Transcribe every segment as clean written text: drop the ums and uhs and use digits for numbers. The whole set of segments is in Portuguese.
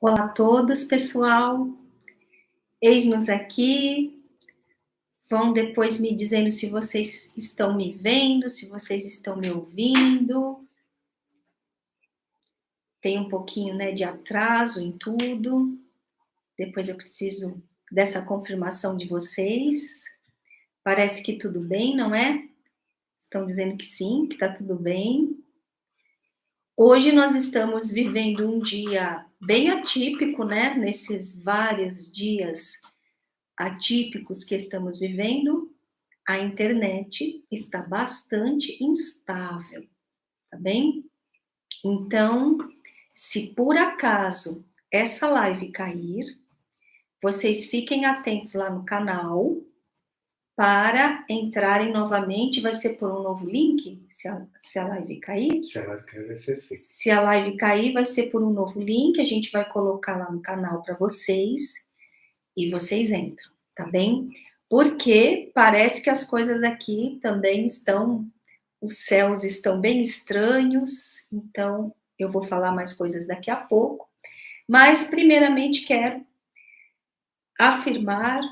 Olá a todos, pessoal. Eis-nos aqui. Vão depois me dizendo se vocês estão me vendo, se vocês estão me ouvindo. Tem um pouquinho, de atraso em tudo. Depois eu preciso dessa confirmação de vocês. Parece que tudo bem, não é? Estão dizendo que sim, que tá tudo bem. Hoje nós estamos vivendo um dia bem atípico, né? Nesses vários dias atípicos que estamos vivendo, a internet está bastante instável, tá bem? Então, se por acaso essa live cair, vocês fiquem atentos lá no canal para entrarem novamente. Vai ser por um novo link? Se a live cair? Se a live cair, vai ser sim. Se a live cair, vai ser por um novo link. A gente vai colocar lá no canal para vocês e vocês entram, tá bem? Porque parece que as coisas aqui também os céus estão bem estranhos, então eu vou falar mais coisas daqui a pouco. Mas, primeiramente, quero afirmar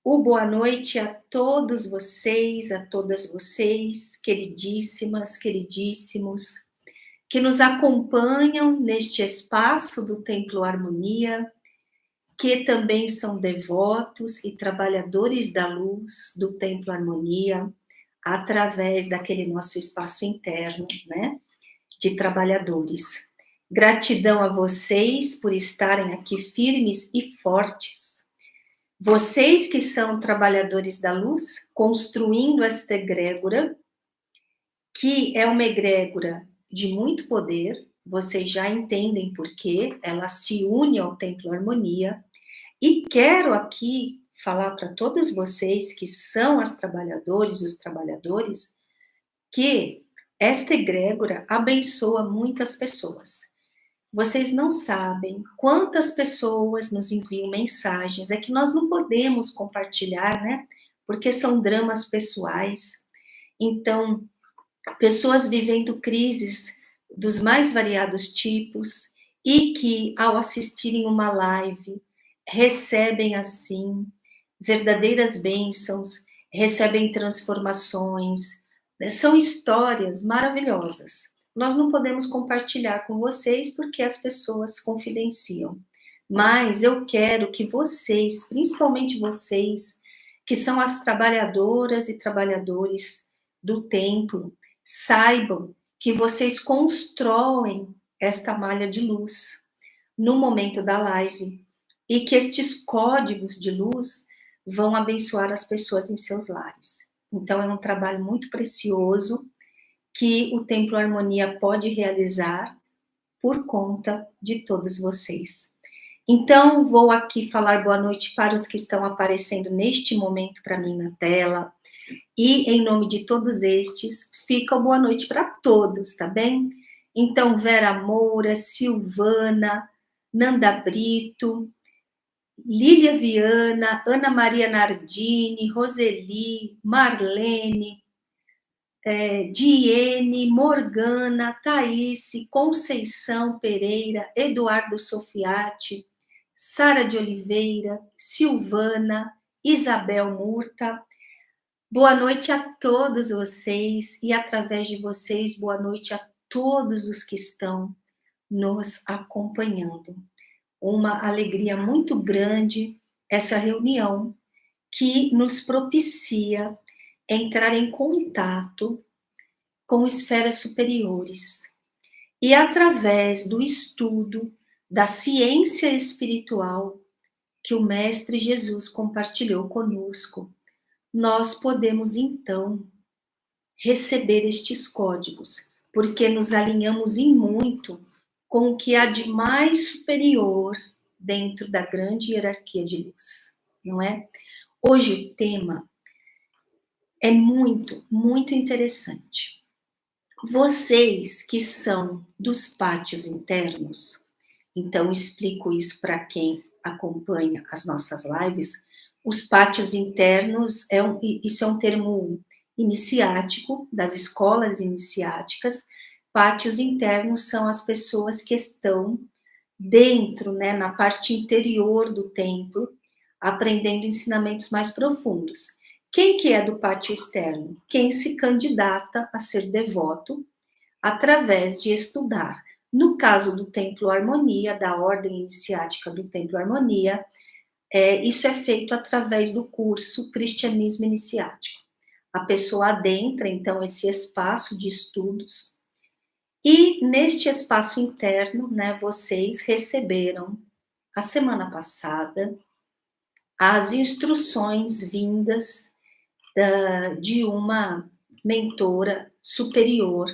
o boa noite a todos vocês, a todas vocês, queridíssimas, queridíssimos, que nos acompanham neste espaço do Templo Harmonia, que também são devotos e trabalhadores da luz do Templo Harmonia, através daquele nosso espaço interno, né, de trabalhadores. Gratidão a vocês por estarem aqui firmes e fortes. Vocês que são trabalhadores da luz, construindo esta egrégora, que é uma egrégora de muito poder, vocês já entendem por quê, ela se une ao Templo Harmonia. E quero aqui falar para todos vocês que são as trabalhadoras, os trabalhadores, que esta egrégora abençoa muitas pessoas. Vocês não sabem quantas pessoas nos enviam mensagens, é que nós não podemos compartilhar, né? Porque são dramas pessoais. Então, pessoas vivendo crises dos mais variados tipos e que, ao assistirem uma live, recebem, assim, verdadeiras bênçãos, recebem transformações, né? São histórias maravilhosas. Nós não podemos compartilhar com vocês porque as pessoas confidenciam. Mas eu quero que vocês, principalmente vocês, que são as trabalhadoras e trabalhadores do templo, saibam que vocês constroem esta malha de luz no momento da live e que estes códigos de luz vão abençoar as pessoas em seus lares. Então, é um trabalho muito precioso que o Templo Harmonia pode realizar por conta de todos vocês. Então, vou aqui falar boa noite para os que estão aparecendo neste momento para mim na tela. E, em nome de todos estes, fica boa noite para todos, tá bem? Então, Vera Moura, Silvana, Nanda Brito, Lília Viana, Ana Maria Nardini, Roseli, Marlene, Diene, Morgana, Thaís, Conceição Pereira, Eduardo Sofiati, Sara de Oliveira, Silvana, Isabel Murta. Boa noite a todos vocês e, através de vocês, boa noite a todos os que estão nos acompanhando. Uma alegria muito grande essa reunião que nos propicia entrar em contato com esferas superiores e, através do estudo da ciência espiritual que o Mestre Jesus compartilhou conosco, nós podemos então receber estes códigos, porque nos alinhamos em muito com o que há de mais superior dentro da grande hierarquia de luz, não é? Hoje o tema é muito, muito interessante. Vocês que são dos pátios internos, então explico isso para quem acompanha as nossas lives. Os pátios internos, isso é um termo iniciático, das escolas iniciáticas. Pátios internos são as pessoas que estão dentro, né, na parte interior do templo, aprendendo ensinamentos mais profundos. Quem que é do pátio externo? Quem se candidata a ser devoto através de estudar. No caso do Templo Harmonia, da Ordem Iniciática do Templo Harmonia, isso é feito através do curso Cristianismo Iniciático. A pessoa adentra, então, esse espaço de estudos, e neste espaço interno, né, vocês receberam, a semana passada, as instruções vindas de uma mentora superior,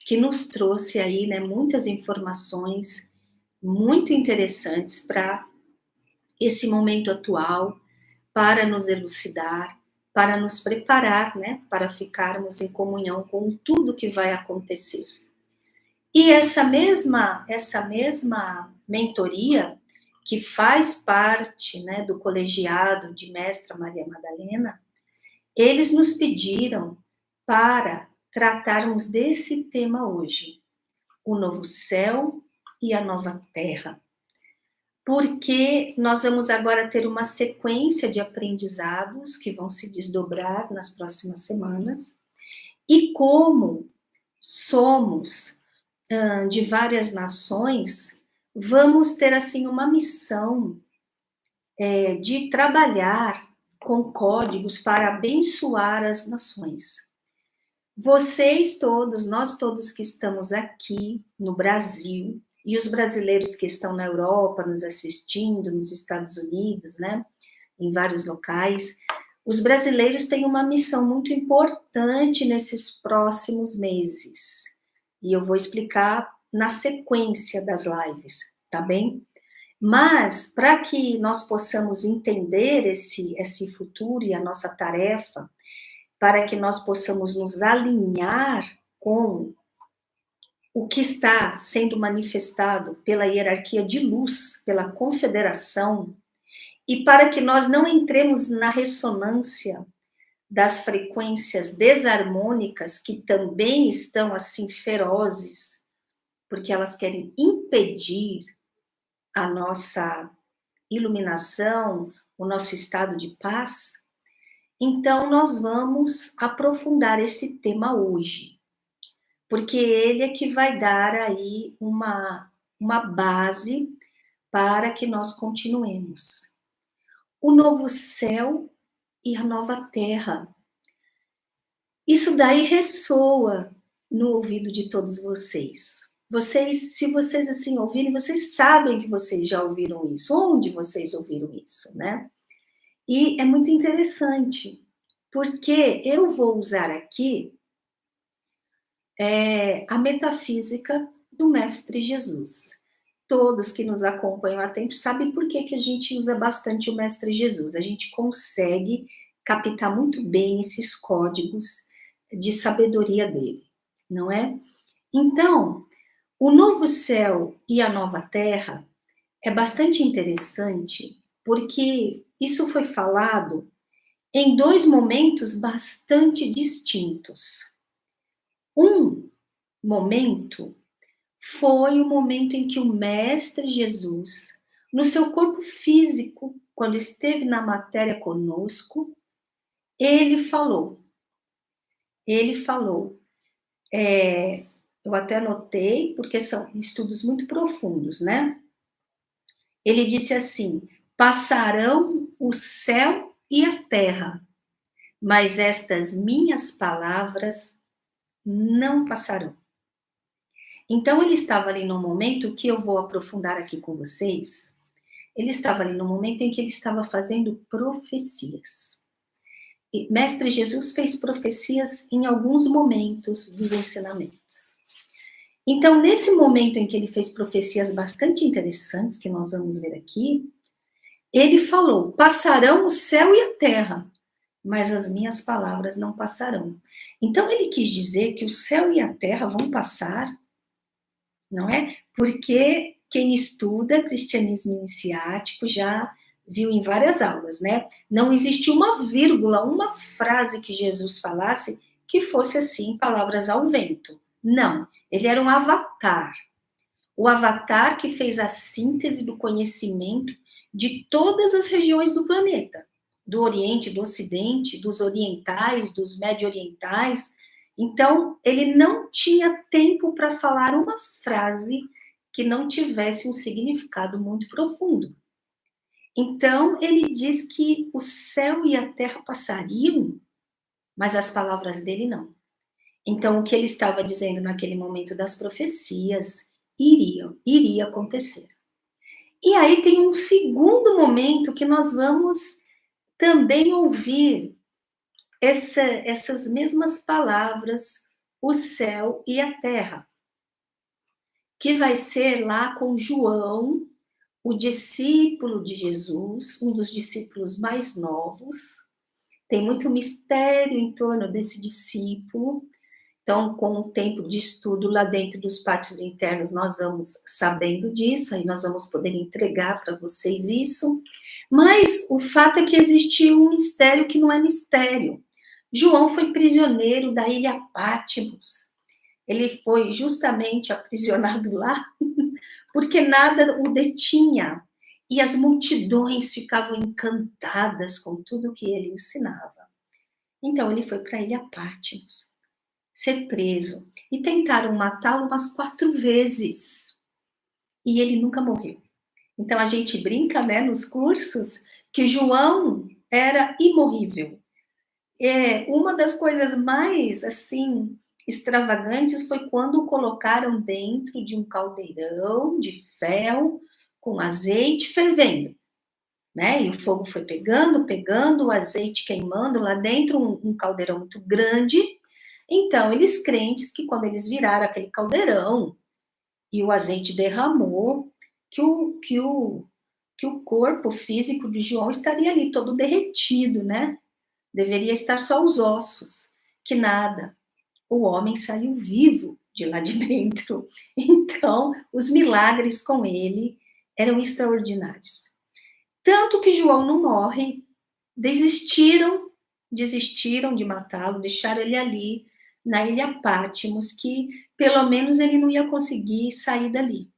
que nos trouxe aí, né, muitas informações muito interessantes para esse momento atual, para nos elucidar, para nos preparar, né, para ficarmos em comunhão com tudo que vai acontecer. E essa mesma mentoria, que faz parte, né, do colegiado de Mestra Maria Madalena, eles nos pediram para tratarmos desse tema hoje, o novo céu e a nova terra. Porque nós vamos agora ter uma sequência de aprendizados que vão se desdobrar nas próximas semanas, e como somos de várias nações, vamos ter assim uma missão de trabalhar com códigos para abençoar as nações. Vocês todos, nós todos que estamos aqui no Brasil, e os brasileiros que estão na Europa nos assistindo, nos Estados Unidos, né, em vários locais, os brasileiros têm uma missão muito importante nesses próximos meses. E eu vou explicar na sequência das lives, tá bem? Mas, para que nós possamos entender esse futuro e a nossa tarefa, para que nós possamos nos alinhar com o que está sendo manifestado pela hierarquia de luz, pela confederação, e para que nós não entremos na ressonância das frequências desarmônicas, que também estão assim ferozes, porque elas querem impedir a nossa iluminação, o nosso estado de paz. Então, nós vamos aprofundar esse tema hoje, porque ele é que vai dar aí uma base para que nós continuemos. O novo céu e a nova terra. Isso daí ressoa no ouvido de todos vocês. Vocês, se vocês assim ouvirem, vocês sabem que vocês já ouviram isso. Onde vocês ouviram isso, né? E é muito interessante, porque eu vou usar aqui a metafísica do Mestre Jesus. Todos que nos acompanham há tempo sabem por que a gente usa bastante o Mestre Jesus. A gente consegue captar muito bem esses códigos de sabedoria dele, não é? Então, o novo céu e a nova terra é bastante interessante, porque isso foi falado em dois momentos bastante distintos. Um momento foi o momento em que o Mestre Jesus, no seu corpo físico, quando esteve na matéria conosco, ele falou, eu até anotei, porque são estudos muito profundos, né? Ele disse assim: passarão o céu e a terra, mas estas minhas palavras não passarão. Então, ele estava ali num momento que eu vou aprofundar aqui com vocês. Ele estava ali no momento em que ele estava fazendo profecias. E Mestre Jesus fez profecias em alguns momentos dos ensinamentos. Então, nesse momento em que ele fez profecias bastante interessantes, que nós vamos ver aqui, ele falou: passarão o céu e a terra, mas as minhas palavras não passarão. Então, ele quis dizer que o céu e a terra vão passar, não é? Porque quem estuda cristianismo iniciático já viu em várias aulas, né? Não existe uma vírgula, uma frase que Jesus falasse que fosse assim, palavras ao vento. Não, ele era um avatar. o avatar que fez a síntese do conhecimento de todas as regiões do planeta, do Oriente, do Ocidente, dos orientais, dos médio-orientais. Então, ele não tinha tempo para falar uma frase que não tivesse um significado muito profundo. Então, ele diz que o céu e a terra passariam, mas as palavras dele não. Então, o que ele estava dizendo naquele momento das profecias iria acontecer. E aí tem um segundo momento que nós vamos também ouvir essas mesmas palavras, o céu e a terra, que vai ser lá com João, o discípulo de Jesus, um dos discípulos mais novos. Tem muito mistério em torno desse discípulo. Então, com o tempo de estudo lá dentro dos pátios internos, nós vamos sabendo disso, aí nós vamos poder entregar para vocês isso. Mas o fato é que existe um mistério que não é mistério. João foi prisioneiro da ilha Patmos. Ele foi justamente aprisionado lá porque nada o detinha. E as multidões ficavam encantadas com tudo que ele ensinava. Então, ele foi para a ilha Patmos ser preso. E tentaram matá-lo umas 4 vezes. E ele nunca morreu. Então a gente brinca, né, nos cursos, que João era imorrível. Uma das coisas mais, assim, extravagantes foi quando o colocaram dentro de um caldeirão de ferro com azeite fervendo. Né? E o fogo foi pegando, o azeite queimando lá dentro, um caldeirão muito grande. Então, eles crentes que quando eles viraram aquele caldeirão e o azeite derramou, que o corpo físico de João estaria ali todo derretido, né? Deveria estar só os ossos, que nada. O homem saiu vivo de lá de dentro. Então, os milagres com ele eram extraordinários. Tanto que João não morre, desistiram de matá-lo, deixaram ele ali, na ilha Patmos, que pelo menos ele não ia conseguir sair dali.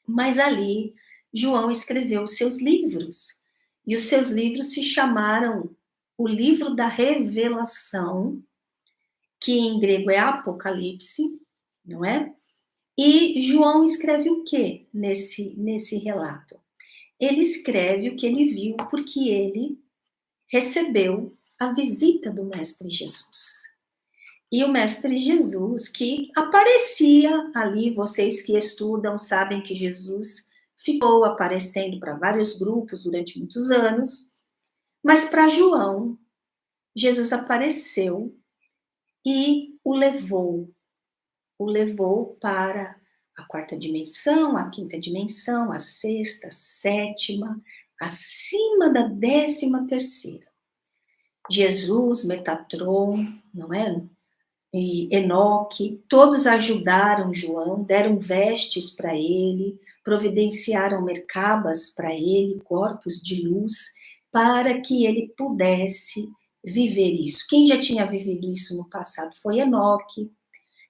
Mas ali, João escreveu os seus livros, e os seus livros se chamaram o livro da revelação, que em grego é Apocalipse, não é? E João escreve o que nesse relato? Ele escreve o que ele viu, porque ele recebeu a visita do Mestre Jesus. E o Mestre Jesus, que aparecia ali, vocês que estudam sabem que Jesus ficou aparecendo para vários grupos durante muitos anos, mas para João, Jesus apareceu e o levou para a 4ª dimensão, a 5ª dimensão, a 6ª, a 7ª, acima da 13ª. Jesus, Metatron, não é? E Enoque, todos ajudaram João, deram vestes para ele, providenciaram mercabas para ele, corpos de luz, para que ele pudesse viver isso. Quem já tinha vivido isso no passado foi Enoque,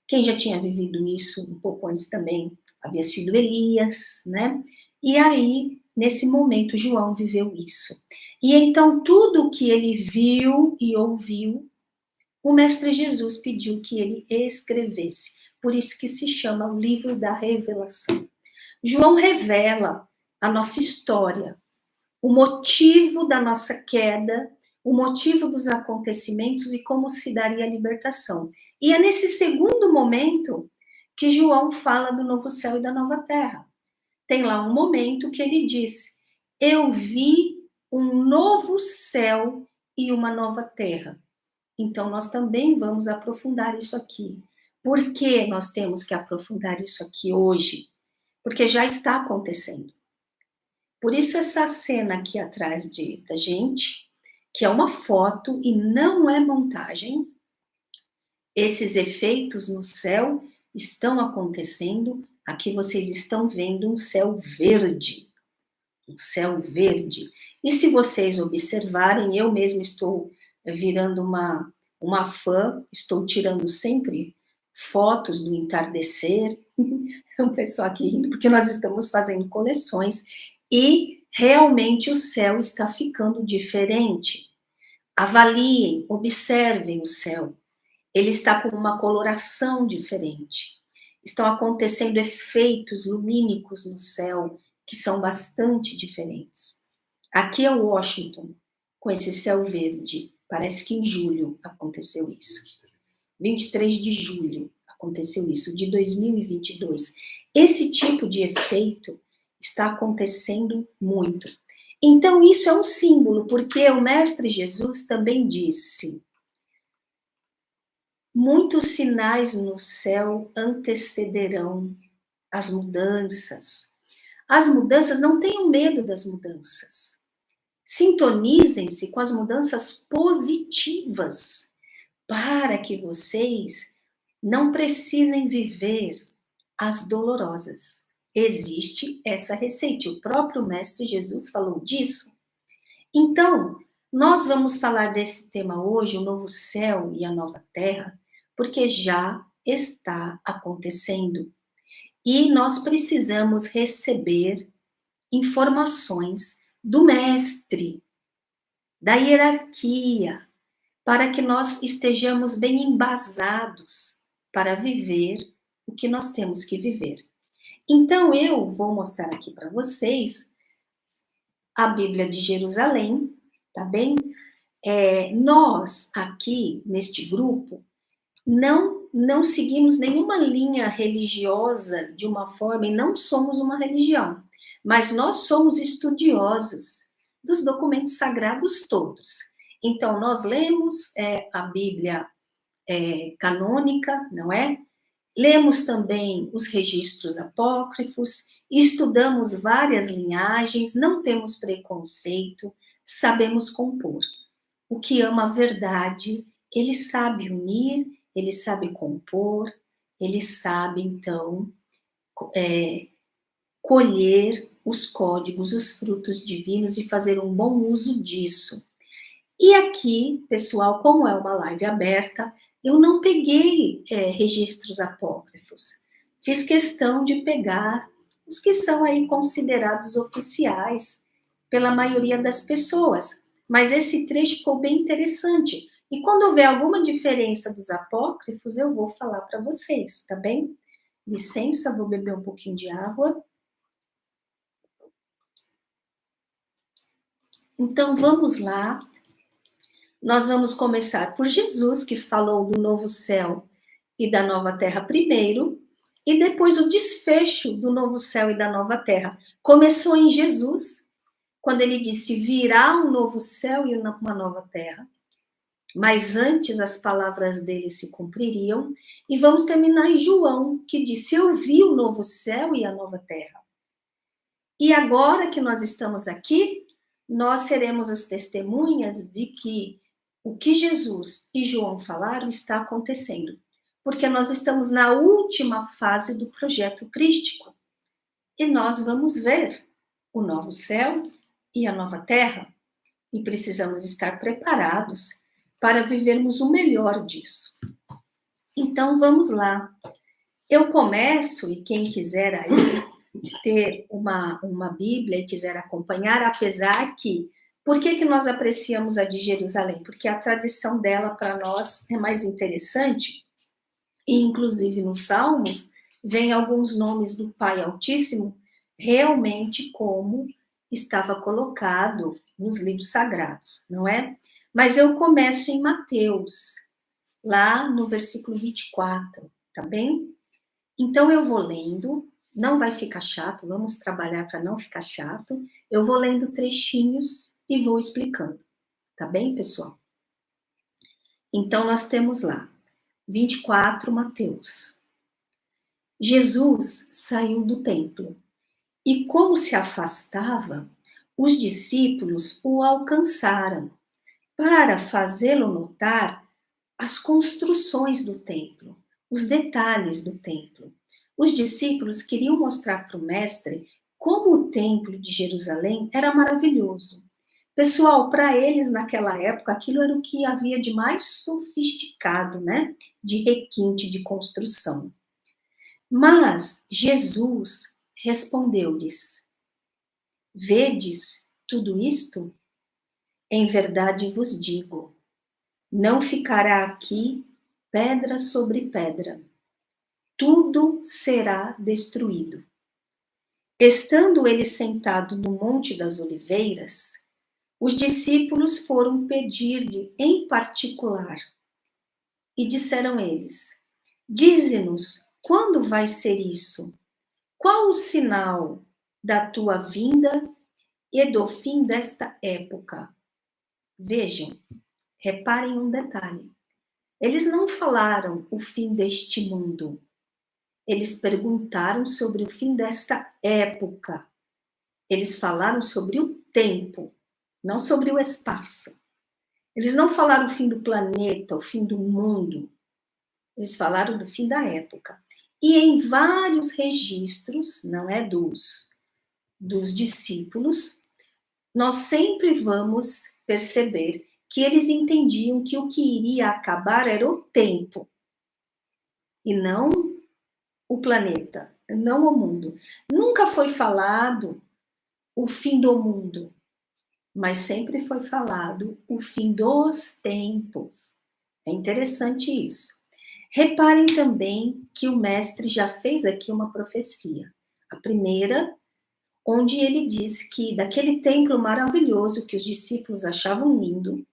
quem já tinha vivido isso um pouco antes também havia sido Elias, né? E aí, nesse momento, João viveu isso. E então, tudo que ele viu e ouviu, o Mestre Jesus pediu que ele escrevesse. Por isso que se chama o livro da revelação. João revela a nossa história, o motivo da nossa queda, o motivo dos acontecimentos e como se daria a libertação. E é nesse segundo momento que João fala do novo céu e da nova terra. Tem lá um momento que ele diz: eu vi um novo céu e uma nova terra. Então, nós também vamos aprofundar isso aqui. Por que nós temos que aprofundar isso aqui hoje? Porque já está acontecendo. Por isso, essa cena aqui atrás da gente, que é uma foto e não é montagem, esses efeitos no céu estão acontecendo. Aqui vocês estão vendo um céu verde. Um céu verde. E se vocês observarem, eu mesmo estou virando uma fã, estou tirando sempre fotos do entardecer. O pessoal aqui rindo, porque nós estamos fazendo coleções e realmente o céu está ficando diferente. Avaliem, observem o céu. Ele está com uma coloração diferente. Estão acontecendo efeitos lumínicos no céu que são bastante diferentes. Aqui é Washington, com esse céu verde. Parece que em julho aconteceu isso. 23 de julho aconteceu isso, de 2022. Esse tipo de efeito está acontecendo muito. Então, isso é um símbolo, porque o Mestre Jesus também disse: muitos sinais no céu antecederão as mudanças. As mudanças, não tenham medo das mudanças. Sintonizem-se com as mudanças positivas, para que vocês não precisem viver as dolorosas. Existe essa receita, o próprio Mestre Jesus falou disso. Então, nós vamos falar desse tema hoje, o novo céu e a nova terra, porque já está acontecendo. E nós precisamos receber informações do Mestre, da hierarquia, para que nós estejamos bem embasados para viver o que nós temos que viver. Então, eu vou mostrar aqui para vocês a Bíblia de Jerusalém, tá bem? Nós, aqui, neste grupo, não seguimos nenhuma linha religiosa de uma forma, e não somos uma religião, mas nós somos estudiosos dos documentos sagrados todos. Então, nós lemos a Bíblia canônica, não é? Lemos também os registros apócrifos, estudamos várias linhagens, não temos preconceito, sabemos compor. O que ama a verdade, ele sabe unir, ele sabe compor, ele sabe, então, colher os códigos, os frutos divinos e fazer um bom uso disso. E aqui, pessoal, como é uma live aberta, eu não peguei registros apócrifos. Fiz questão de pegar os que são aí considerados oficiais pela maioria das pessoas. Mas esse trecho ficou bem interessante. E quando houver alguma diferença dos apócrifos, eu vou falar para vocês, tá bem? Licença, vou beber um pouquinho de água. Então, vamos lá. Nós vamos começar por Jesus, que falou do novo céu e da nova terra primeiro, e depois o desfecho do novo céu e da nova terra. Começou em Jesus, quando ele disse: virá um novo céu e uma nova terra. Mas antes as palavras dele se cumpririam. E vamos terminar em João, que disse: eu vi o novo céu e a nova terra. E agora que nós estamos aqui, nós seremos as testemunhas de que o que Jesus e João falaram está acontecendo, porque nós estamos na última fase do projeto crístico e nós vamos ver o novo céu e a nova terra e precisamos estar preparados para vivermos o melhor disso. Então vamos lá. Eu começo, e quem quiser aí ter uma Bíblia e quiser acompanhar, apesar que por que nós apreciamos a de Jerusalém? Porque a tradição dela, para nós, é mais interessante, e inclusive nos Salmos, vem alguns nomes do Pai Altíssimo, realmente como estava colocado nos livros sagrados, não é? Mas eu começo em Mateus, lá no versículo 24, tá bem? Então eu vou lendo, não vai ficar chato, vamos trabalhar para não ficar chato. Eu vou lendo trechinhos e vou explicando, tá bem, pessoal? Então, nós temos lá, 24, Mateus. Jesus saiu do templo e, como se afastava, os discípulos o alcançaram para fazê-lo notar as construções do templo, os detalhes do templo. Os discípulos queriam mostrar para o mestre como o templo de Jerusalém era maravilhoso. Pessoal, para eles naquela época, aquilo era o que havia de mais sofisticado, né? De requinte, de construção. Mas Jesus respondeu-lhes: Vedes tudo isto? Em verdade vos digo, não ficará aqui pedra sobre pedra. Tudo será destruído. Estando ele sentado no Monte das Oliveiras, os discípulos foram pedir-lhe em particular e disseram eles: Dize-nos, quando vai ser isso? Qual o sinal da tua vinda e do fim desta época? Vejam, reparem um detalhe. Eles não falaram o fim deste mundo. Eles perguntaram sobre o fim desta época. Eles falaram sobre o tempo, não sobre o espaço. Eles não falaram o fim do planeta, o fim do mundo. Eles falaram do fim da época. E em vários registros, não é dos discípulos, nós sempre vamos perceber que eles entendiam que o que iria acabar era o tempo, e não o planeta, não o mundo. Nunca foi falado o fim do mundo, mas sempre foi falado o fim dos tempos. É interessante isso. Reparem também que o mestre já fez aqui uma profecia. A primeira, onde ele diz que daquele templo maravilhoso que os discípulos achavam lindo,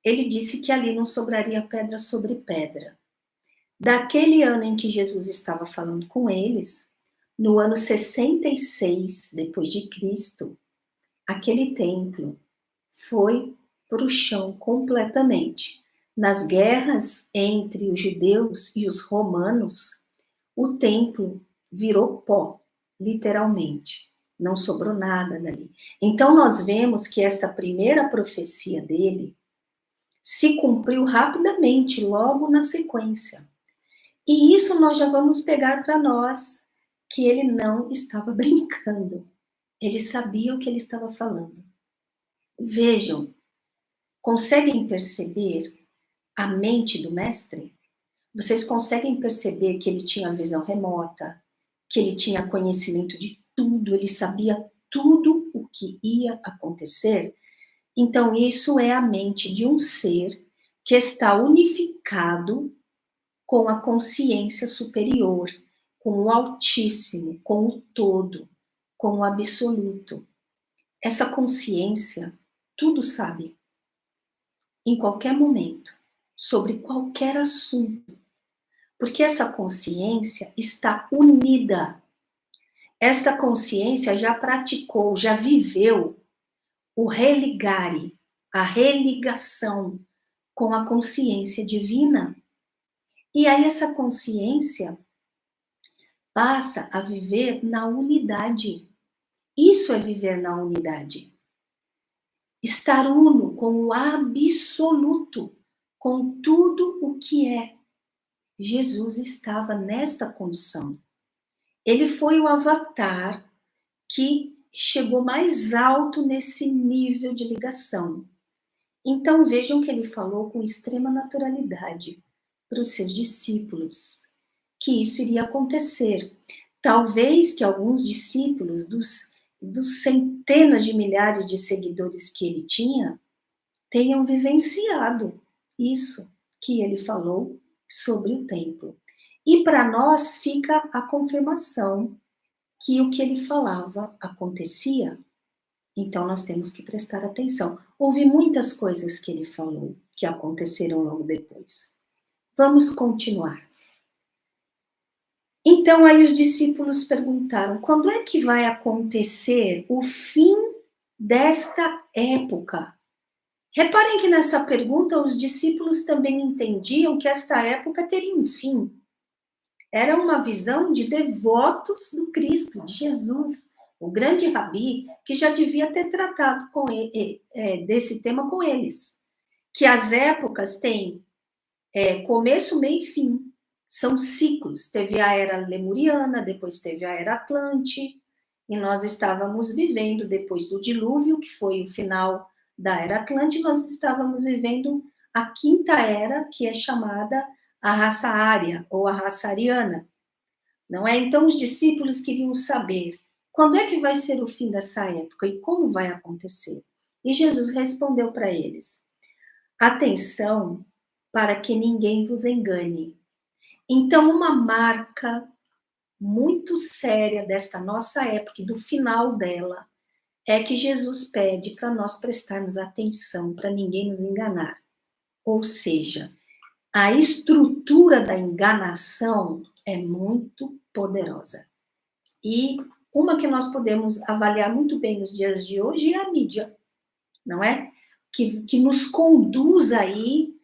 ele disse que ali não sobraria pedra sobre pedra. Daquele ano em que Jesus estava falando com eles, no ano 66 depois de Cristo, aquele templo foi para o chão completamente. Nas guerras entre os judeus e os romanos, o templo virou pó, literalmente. Não sobrou nada dali. Então nós vemos que essa primeira profecia dele se cumpriu rapidamente, logo na sequência. E isso nós já vamos pegar para nós, que ele não estava brincando. Ele sabia o que ele estava falando. Vejam, conseguem perceber a mente do mestre? Vocês conseguem perceber que ele tinha visão remota, que ele tinha conhecimento de tudo, ele sabia tudo o que ia acontecer? Então, isso é a mente de um ser que está unificado com a consciência superior, com o Altíssimo, com o todo, com o absoluto. Essa consciência tudo sabe, em qualquer momento, sobre qualquer assunto, porque essa consciência está unida. Esta consciência já praticou, já viveu o religare, a religação com a consciência divina. E aí essa consciência passa a viver na unidade. Isso é viver na unidade. Estar uno com o absoluto, com tudo o que é. Jesus estava nesta condição. Ele foi o avatar que chegou mais alto nesse nível de ligação. Então vejam que ele falou com extrema naturalidade para os seus discípulos, que isso iria acontecer. Talvez que alguns discípulos dos centenas de milhares de seguidores que ele tinha tenham vivenciado isso que ele falou sobre o templo. E para nós fica a confirmação que o que ele falava acontecia. Então nós temos que prestar atenção. Houve muitas coisas que ele falou que aconteceram logo depois. Vamos continuar. Então aí os discípulos perguntaram: quando é que vai acontecer o fim desta época? Reparem que nessa pergunta os discípulos também entendiam que esta época teria um fim. Era uma visão de devotos do Cristo, de Jesus, o grande rabi, que já devia ter tratado desse tema com eles. Que as épocas têm começo, meio e fim. São ciclos. Teve a era lemuriana, depois teve a era Atlante, E nós estávamos vivendo, depois do dilúvio, que foi o final da Era Atlântica, nós estávamos vivendo a quinta era, que é chamada a raça ária, ou a raça ariana. Não é? Então, os discípulos queriam saber quando é que vai ser o fim dessa época e como vai acontecer. E Jesus respondeu para eles: atenção para que ninguém vos engane. Então, uma marca muito séria desta nossa época e do final dela é que Jesus pede para nós prestarmos atenção, para ninguém nos enganar. Ou seja, a estrutura da enganação é muito poderosa. E uma que nós podemos avaliar muito bem nos dias de hoje é a mídia, não é? Que nos conduz aí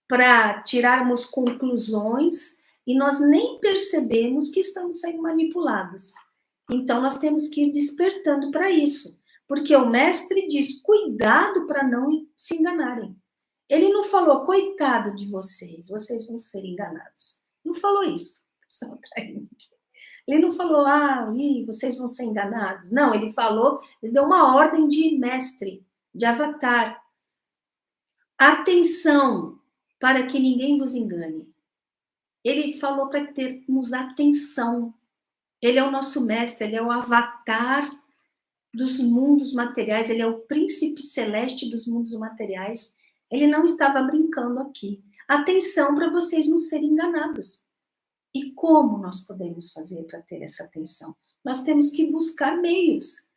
para tirarmos conclusões e nós nem percebemos que estamos sendo manipulados. Então, nós temos que ir despertando para isso, porque o mestre diz, cuidado para não se enganarem. Ele não falou, coitado de vocês, vocês vão ser enganados. Não falou isso. Ele não falou, vocês vão ser enganados. Não, ele falou, ele deu uma ordem de mestre, de avatar. Atenção, para que ninguém vos engane. Ele falou para termos atenção. Ele é o nosso mestre, ele é o avatar dos mundos materiais, ele é o príncipe celeste dos mundos materiais. Ele não estava brincando aqui. Atenção para vocês não serem enganados. E como nós podemos fazer para ter essa atenção? Nós temos que buscar meios,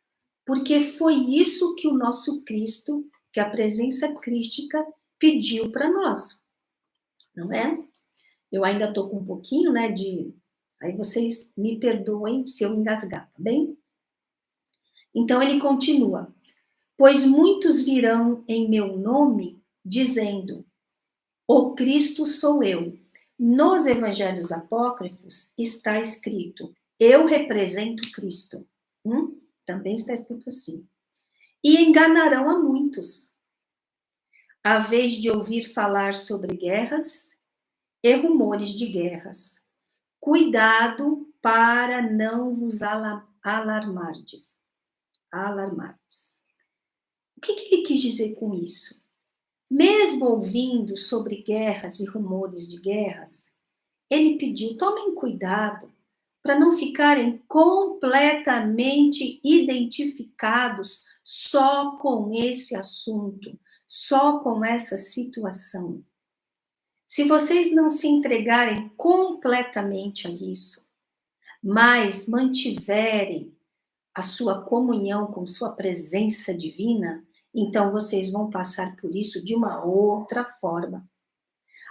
porque foi isso que o nosso Cristo, que a presença crística pediu para nós, não é? Eu ainda estou com um pouquinho, né, Aí vocês me perdoem se eu engasgar, tá bem? Então ele continua, pois muitos virão em meu nome, dizendo, o Cristo sou eu. Nos evangelhos apócrifos está escrito, eu represento Cristo. Também está escrito assim. E enganarão a muitos. A vez de ouvir falar sobre guerras e rumores de guerras. Cuidado para não vos alarmardes. O que ele quis dizer com isso? Mesmo ouvindo sobre guerras e rumores de guerras, ele pediu, tomem cuidado para não ficarem completamente identificados só com esse assunto, só com essa situação. Se vocês não se entregarem completamente a isso, mas mantiverem a sua comunhão com sua presença divina, então vocês vão passar por isso de uma outra forma.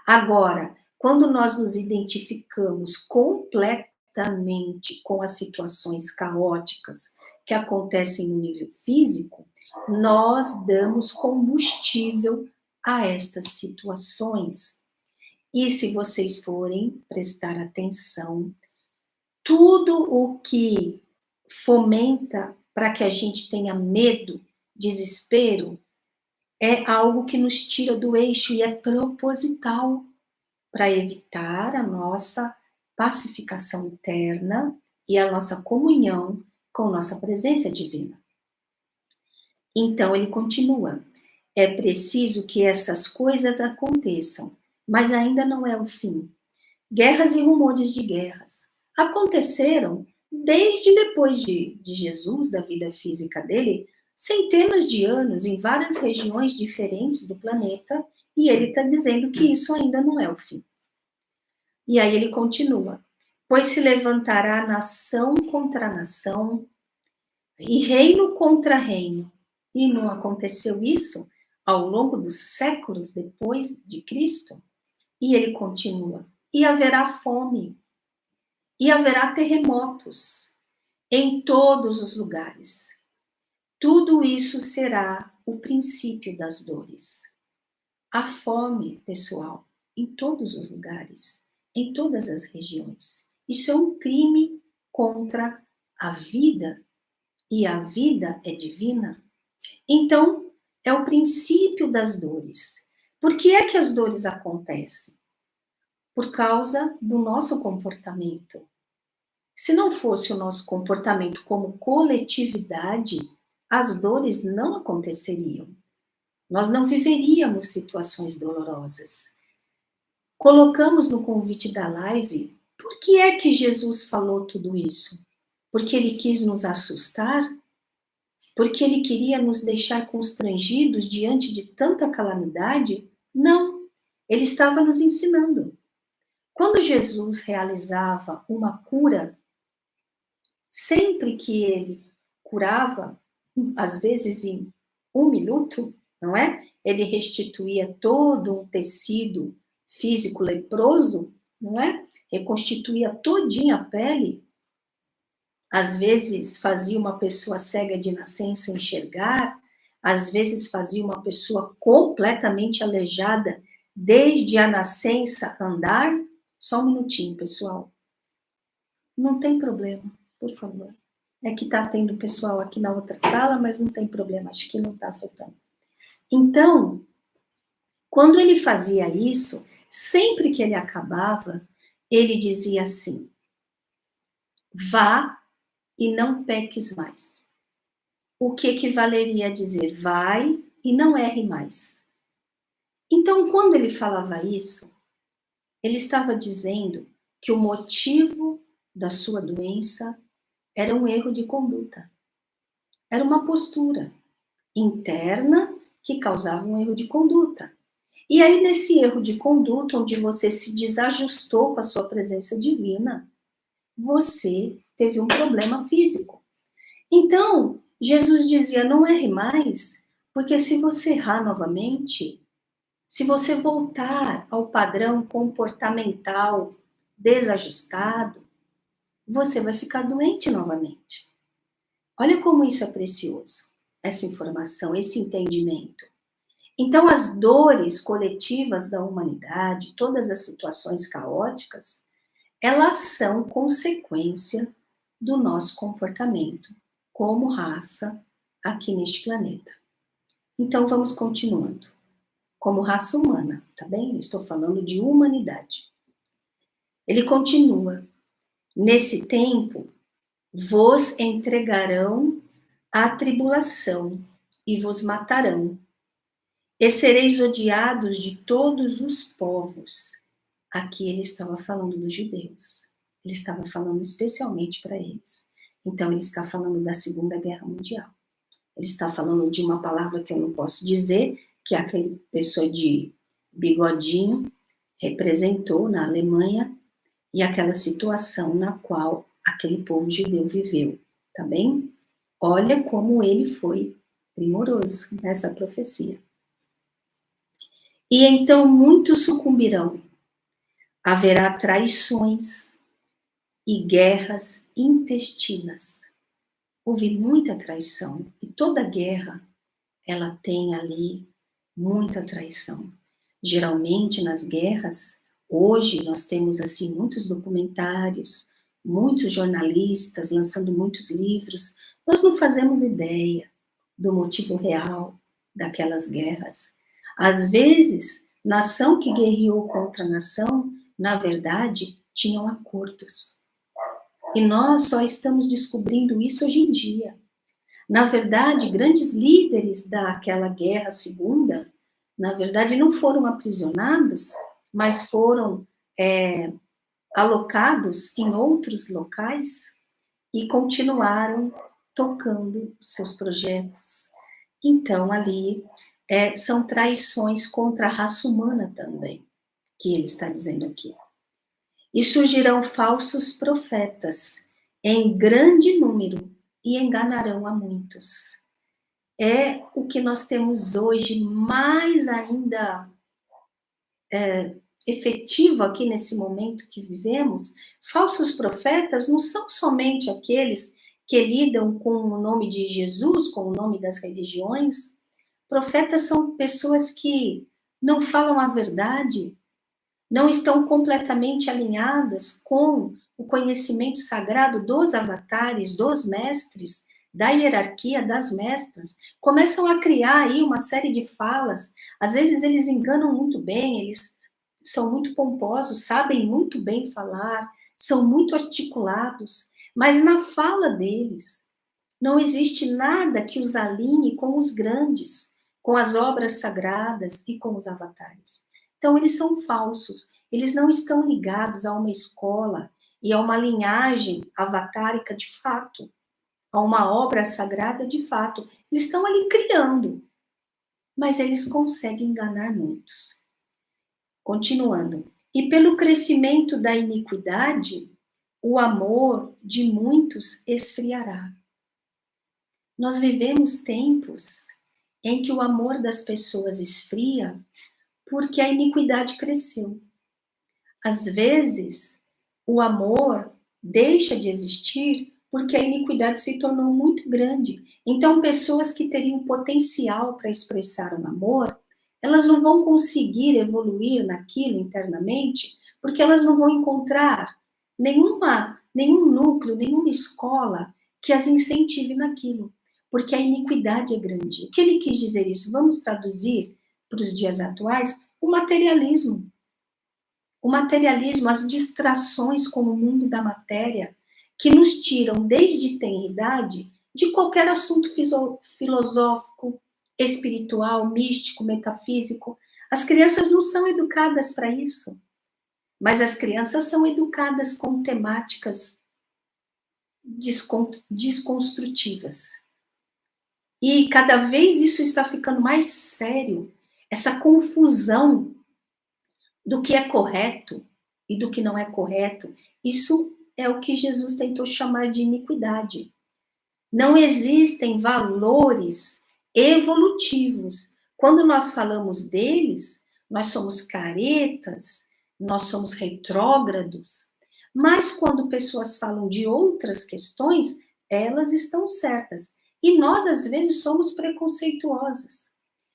Agora, quando nós nos identificamos completamente com as situações caóticas que acontecem no nível físico, nós damos combustível a estas situações. E se vocês forem prestar atenção, tudo o que fomenta para que a gente tenha medo, desespero, é algo que nos tira do eixo e é proposital para evitar a nossa pacificação interna e a nossa comunhão com nossa presença divina. Então ele continua, é preciso que essas coisas aconteçam, mas ainda não é o fim. Guerras e rumores de guerras aconteceram desde depois de Jesus, da vida física dele, centenas de anos em várias regiões diferentes do planeta, e ele está dizendo que isso ainda não é o fim. E aí ele continua, pois se levantará nação contra nação e reino contra reino. E não aconteceu isso ao longo dos séculos depois de Cristo? E ele continua, e haverá fome, e haverá terremotos em todos os lugares. Tudo isso será o princípio das dores. A fome, pessoal, em todos os lugares, em todas as regiões. Isso é um crime contra a vida, e a vida é divina. Então, é o princípio das dores. Por que é que as dores acontecem? Por causa do nosso comportamento. Se não fosse o nosso comportamento como coletividade, as dores não aconteceriam. Nós não viveríamos situações dolorosas. Colocamos no convite da live, por que é que Jesus falou tudo isso? Porque ele quis nos assustar? Porque ele queria nos deixar constrangidos diante de tanta calamidade? Não, ele estava nos ensinando. Quando Jesus realizava uma cura, sempre que ele curava, às vezes em 1 minuto, não é? Ele restituía todo um tecido físico leproso, não é? Reconstituía todinha a pele. Às vezes fazia uma pessoa cega de nascença enxergar, às vezes fazia uma pessoa completamente aleijada desde a nascença andar. Só 1 minutinho, pessoal. Não tem problema, por favor. É que está tendo pessoal aqui na outra sala, mas não tem problema, acho que não está afetando. Então, quando ele fazia isso, sempre que ele acabava, ele dizia assim: vá e não peques mais. O que equivaleria a dizer vai e não erre mais. Então, quando ele falava isso, ele estava dizendo que o motivo da sua doença era um erro de conduta. Era uma postura interna que causava um erro de conduta. E aí, nesse erro de conduta, onde você se desajustou com a sua presença divina, você teve um problema físico. Então, Jesus dizia, não erre mais, porque se você errar novamente, se você voltar ao padrão comportamental desajustado, você vai ficar doente novamente. Olha como isso é precioso, essa informação, esse entendimento. Então, as dores coletivas da humanidade, todas as situações caóticas, elas são consequência do nosso comportamento como raça aqui neste planeta. Então, vamos continuando. Como raça humana, tá bem? Eu estou falando de humanidade. Ele continua. Nesse tempo, vos entregarão à tribulação e vos matarão. E sereis odiados de todos os povos. Aqui ele estava falando dos judeus. Ele estava falando especialmente para eles. Então, ele está falando da Segunda Guerra Mundial. Ele está falando de uma palavra que eu não posso dizer, que aquela pessoa de bigodinho representou na Alemanha e aquela situação na qual aquele povo judeu viveu, tá bem? Olha como ele foi primoroso nessa profecia. E então muitos sucumbirão. Haverá traições e guerras intestinas. Houve muita traição. E toda guerra, ela tem ali muita traição. Geralmente, nas guerras, hoje nós temos, assim, muitos documentários, muitos jornalistas lançando muitos livros. Nós não fazemos ideia do motivo real daquelas guerras. Às vezes, nação que guerreou contra nação, na verdade, tinham acordos. E nós só estamos descobrindo isso hoje em dia. Na verdade, grandes líderes daquela guerra segunda, na verdade, não foram aprisionados, mas foram alocados em outros locais e continuaram tocando seus projetos. Então, ali, são traições contra a raça humana também, que ele está dizendo aqui. E surgirão falsos profetas em grande número e enganarão a muitos. É o que nós temos hoje mais ainda efetivo aqui nesse momento que vivemos. Falsos profetas não são somente aqueles que lidam com o nome de Jesus, com o nome das religiões. Profetas são pessoas que não falam a verdade, não estão completamente alinhadas com o conhecimento sagrado dos avatares, dos mestres, da hierarquia das mestras, começam a criar aí uma série de falas. Às vezes eles enganam muito bem, eles são muito pomposos, sabem muito bem falar, são muito articulados, mas na fala deles não existe nada que os alinhe com os grandes, com as obras sagradas e com os avatares. Então, eles são falsos, eles não estão ligados a uma escola e a uma linhagem avatárica de fato, a uma obra sagrada de fato. Eles estão ali criando, mas eles conseguem enganar muitos. Continuando. E pelo crescimento da iniquidade, o amor de muitos esfriará. Nós vivemos tempos em que o amor das pessoas esfria porque a iniquidade cresceu. Às vezes, o amor deixa de existir porque a iniquidade se tornou muito grande. Então, pessoas que teriam potencial para expressar um amor, elas não vão conseguir evoluir naquilo internamente, porque elas não vão encontrar nenhum núcleo, nenhuma escola que as incentive naquilo, porque a iniquidade é grande. O que ele quis dizer isso? Vamos traduzir para os dias atuais: o materialismo. O materialismo, as distrações com o mundo da matéria, que nos tiram desde tenridade de qualquer assunto filosófico, espiritual, místico, metafísico. As crianças não são educadas para isso, mas as crianças são educadas com temáticas desconstrutivas. E cada vez isso está ficando mais sério, essa confusão do que é correto e do que não é correto. Isso é o que Jesus tentou chamar de iniquidade. Não existem valores evolutivos. Quando nós falamos deles, nós somos caretas, nós somos retrógrados. Mas quando pessoas falam de outras questões, elas estão certas. E nós, às vezes, somos preconceituosos.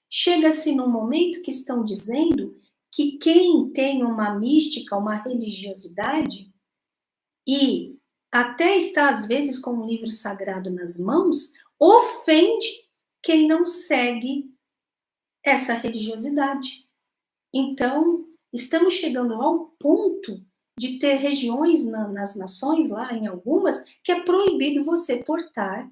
Chega-se num momento que estão dizendo que quem tem uma mística, uma religiosidade, e até está, às vezes, com um livro sagrado nas mãos, ofende quem não segue essa religiosidade. Então, estamos chegando ao ponto de ter regiões nas nações, lá em algumas, que é proibido você portar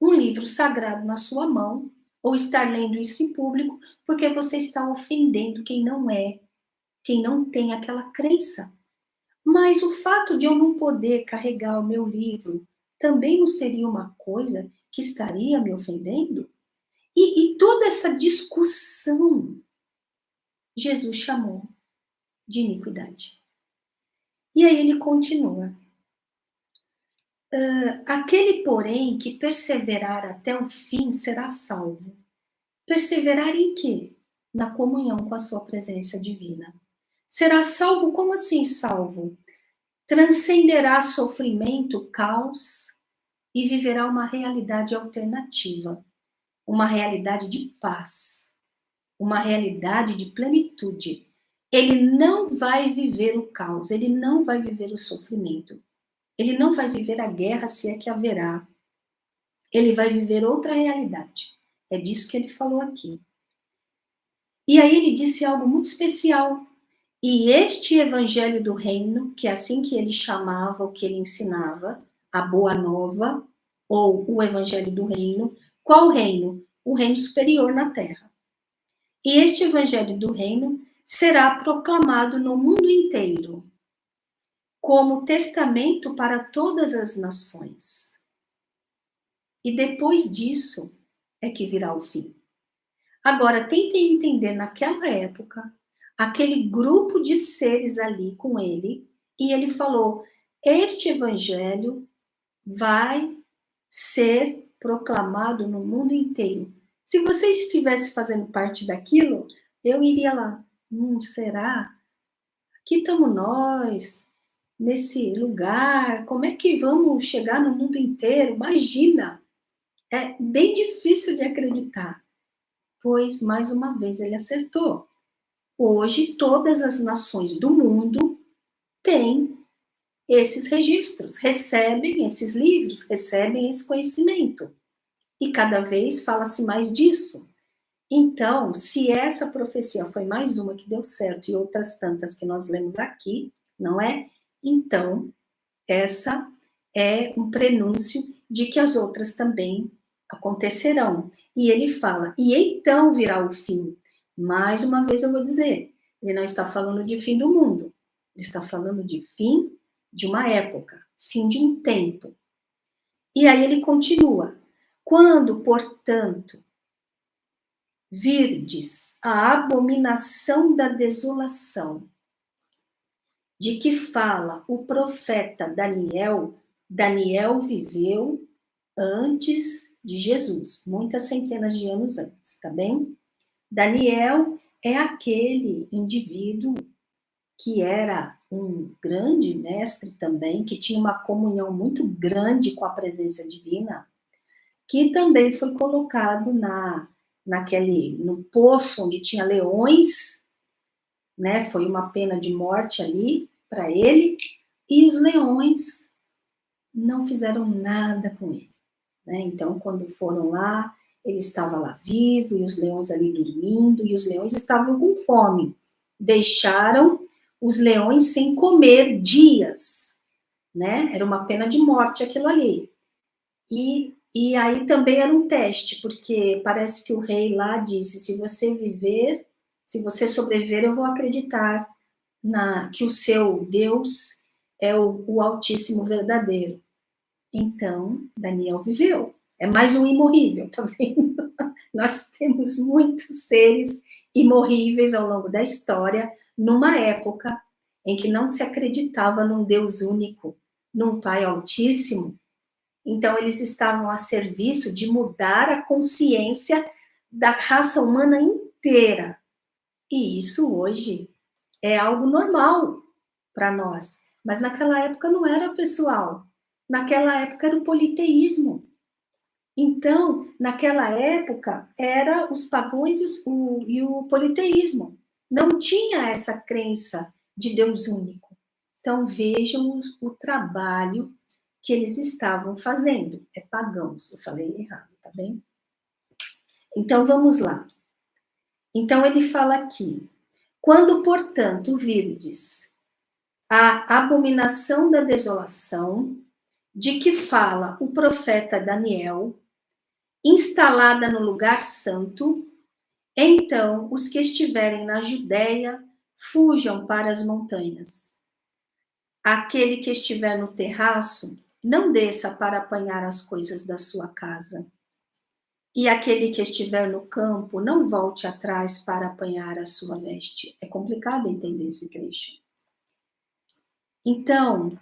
um livro sagrado na sua mão, ou estar lendo isso em público, porque você está ofendendo quem não tem aquela crença. Mas o fato de eu não poder carregar o meu livro também não seria uma coisa que estaria me ofendendo? E toda essa discussão, Jesus chamou de iniquidade. E aí ele continua. Aquele, porém, que perseverar até o fim será salvo. Perseverar em quê? Na comunhão com a sua presença divina. Será salvo? Como assim salvo? Transcenderá sofrimento, caos e viverá uma realidade alternativa, uma realidade de paz, uma realidade de plenitude. Ele não vai viver o caos, ele não vai viver o sofrimento, ele não vai viver a guerra, se é que haverá. Ele vai viver outra realidade. É disso que ele falou aqui. E aí ele disse algo muito especial. E este evangelho do reino, que é assim que ele chamava, o que ele ensinava, a boa nova, ou o evangelho do reino, qual reino? O reino superior na terra. E este evangelho do reino será proclamado no mundo inteiro, como testamento para todas as nações. E depois disso é que virá o fim. Agora, tentem entender naquela época, aquele grupo de seres ali com ele, e ele falou: este evangelho vai ser proclamado no mundo inteiro. Se você estivesse fazendo parte daquilo, eu iria lá. Será? Aqui estamos nós, nesse lugar, como é que vamos chegar no mundo inteiro? Imagina! É bem difícil de acreditar, pois, mais uma vez, ele acertou. Hoje, todas as nações do mundo têm esses registros, recebem esses livros, recebem esse conhecimento. E cada vez fala-se mais disso. Então, se essa profecia foi mais uma que deu certo e outras tantas que nós lemos aqui, não é? Então, essa é um prenúncio de que as outras também acontecerão. E ele fala, e então virá o fim. Mais uma vez eu vou dizer, ele não está falando de fim do mundo, ele está falando de fim de uma época, fim de um tempo. E aí ele continua, quando, portanto, virdes a abominação da desolação, de que fala o profeta Daniel, Daniel viveu antes de Jesus, muitas centenas de anos antes, tá bem? Daniel é aquele indivíduo que era um grande mestre também, que tinha uma comunhão muito grande com a presença divina, que também foi colocado no poço onde tinha leões, né? Foi uma pena de morte ali para ele, e os leões não fizeram nada com ele, né? Então, quando foram lá, ele estava lá vivo, e os leões ali dormindo, e os leões estavam com fome. Deixaram os leões sem comer dias, né? Era uma pena de morte aquilo ali. E aí também era um teste, porque parece que o rei lá disse, se você viver, se você sobreviver, eu vou acreditar que o seu Deus é o Altíssimo verdadeiro. Então, Daniel viveu. É mais um imorrível, tá vendo? Nós temos muitos seres imorríveis ao longo da história, numa época em que não se acreditava num Deus único, num Pai Altíssimo. Então, eles estavam a serviço de mudar a consciência da raça humana inteira. E isso hoje é algo normal para nós. Mas naquela época não era, pessoal. Naquela época era o politeísmo. Então, naquela época, era os pagões e o politeísmo. Não tinha essa crença de Deus único. Então, vejam o trabalho que eles estavam fazendo. É pagãos, eu falei errado, tá bem? Então, vamos lá. Então, ele fala aqui, quando, portanto, virdes a abominação da desolação, de que fala o profeta Daniel, instalada no lugar santo, então os que estiverem na Judéia fujam para as montanhas. Aquele que estiver no terraço, não desça para apanhar as coisas da sua casa. E aquele que estiver no campo, não volte atrás para apanhar a sua veste. É complicado entender esse trecho. Então,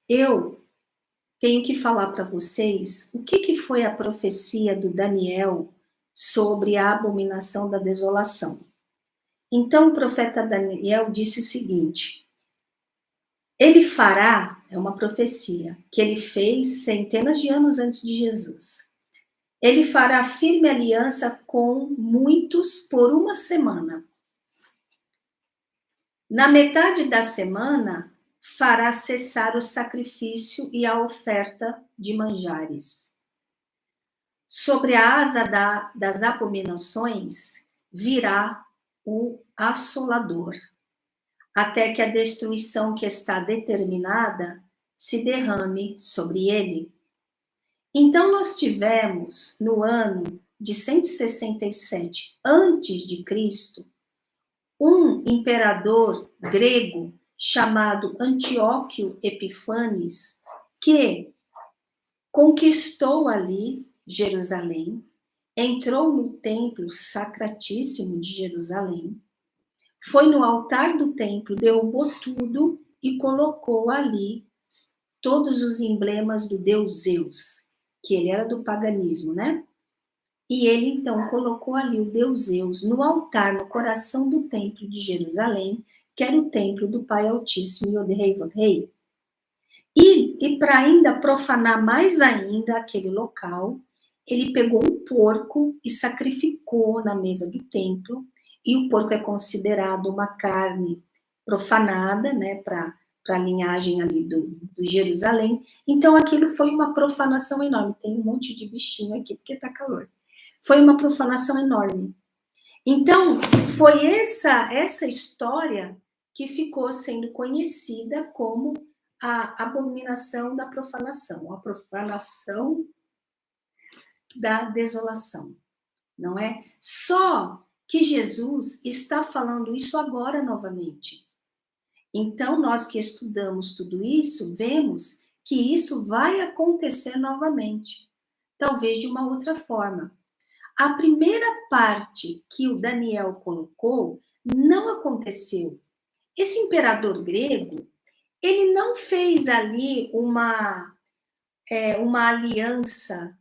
eu tenho que falar para vocês o que foi a profecia do Daniel sobre a abominação da desolação. Então, o profeta Daniel disse o seguinte, ele fará, é uma profecia, que ele fez centenas de anos antes de Jesus. Ele fará firme aliança com muitos por uma semana. Na metade da semana, fará cessar o sacrifício e a oferta de manjares. Sobre a asa das abominações virá o assolador, até que a destruição que está determinada se derrame sobre ele. Então nós tivemos, no ano de 167 antes de Cristo, um imperador grego chamado Antíoco Epifanes, que conquistou ali Jerusalém, entrou no templo sacratíssimo de Jerusalém, foi no altar do templo, derrubou tudo e colocou ali todos os emblemas do deus Zeus, que ele era do paganismo, né? E ele, então, colocou ali o deus Zeus no altar, no coração do templo de Jerusalém, que era o templo do Pai Altíssimo, Yod-Hei, Vod-Hei. E para ainda profanar mais ainda aquele local, ele pegou um porco e sacrificou na mesa do templo, e o porco é considerado uma carne profanada, né, para a linhagem ali do Jerusalém. Então, aquilo foi uma profanação enorme. Tem um monte de bichinho aqui, porque está calor. Foi uma profanação enorme. Então, foi essa história que ficou sendo conhecida como a abominação da profanação, a profanação da desolação, não é? Só que Jesus está falando isso agora novamente. Então, nós que estudamos tudo isso, vemos que isso vai acontecer novamente, talvez de uma outra forma. A primeira parte que o Daniel colocou não aconteceu. Esse imperador grego, ele não fez ali uma aliança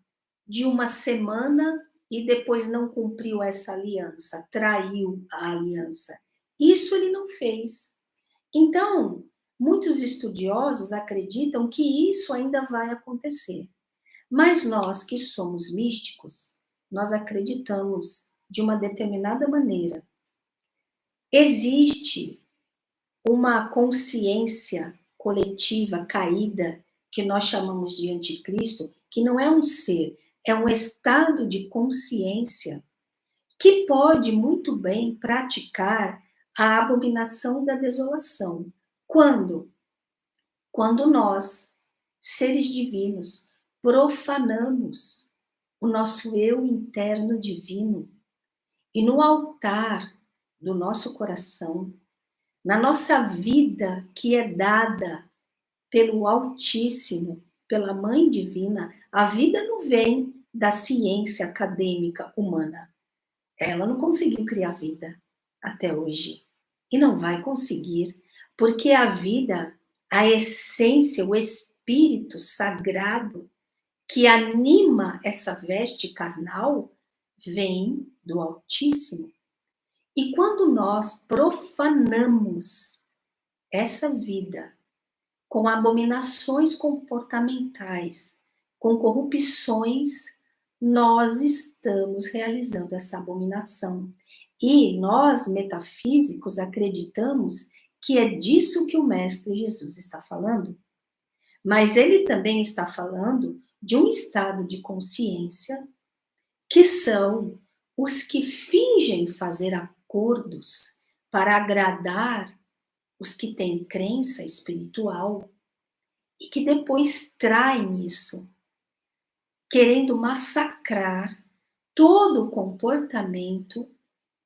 de uma semana e depois não cumpriu essa aliança, traiu a aliança. Isso ele não fez. Então, muitos estudiosos acreditam que isso ainda vai acontecer. Mas nós que somos místicos, nós acreditamos de uma determinada maneira. Existe uma consciência coletiva caída, que nós chamamos de anticristo, que não é um ser, é um estado de consciência que pode muito bem praticar a abominação da desolação. Quando? Quando nós, seres divinos, profanamos o nosso eu interno divino e no altar do nosso coração, na nossa vida que é dada pelo Altíssimo, pela Mãe Divina, a vida não vem da ciência acadêmica humana. Ela não conseguiu criar vida até hoje. E não vai conseguir, porque a vida, a essência, o espírito sagrado que anima essa veste carnal, vem do Altíssimo. E quando nós profanamos essa vida com abominações comportamentais, com corrupções, nós estamos realizando essa abominação. E nós, metafísicos, acreditamos que é disso que o Mestre Jesus está falando. Mas ele também está falando de um estado de consciência que são os que fingem fazer acordos para agradar os que têm crença espiritual e que depois traem isso, querendo massacrar todo o comportamento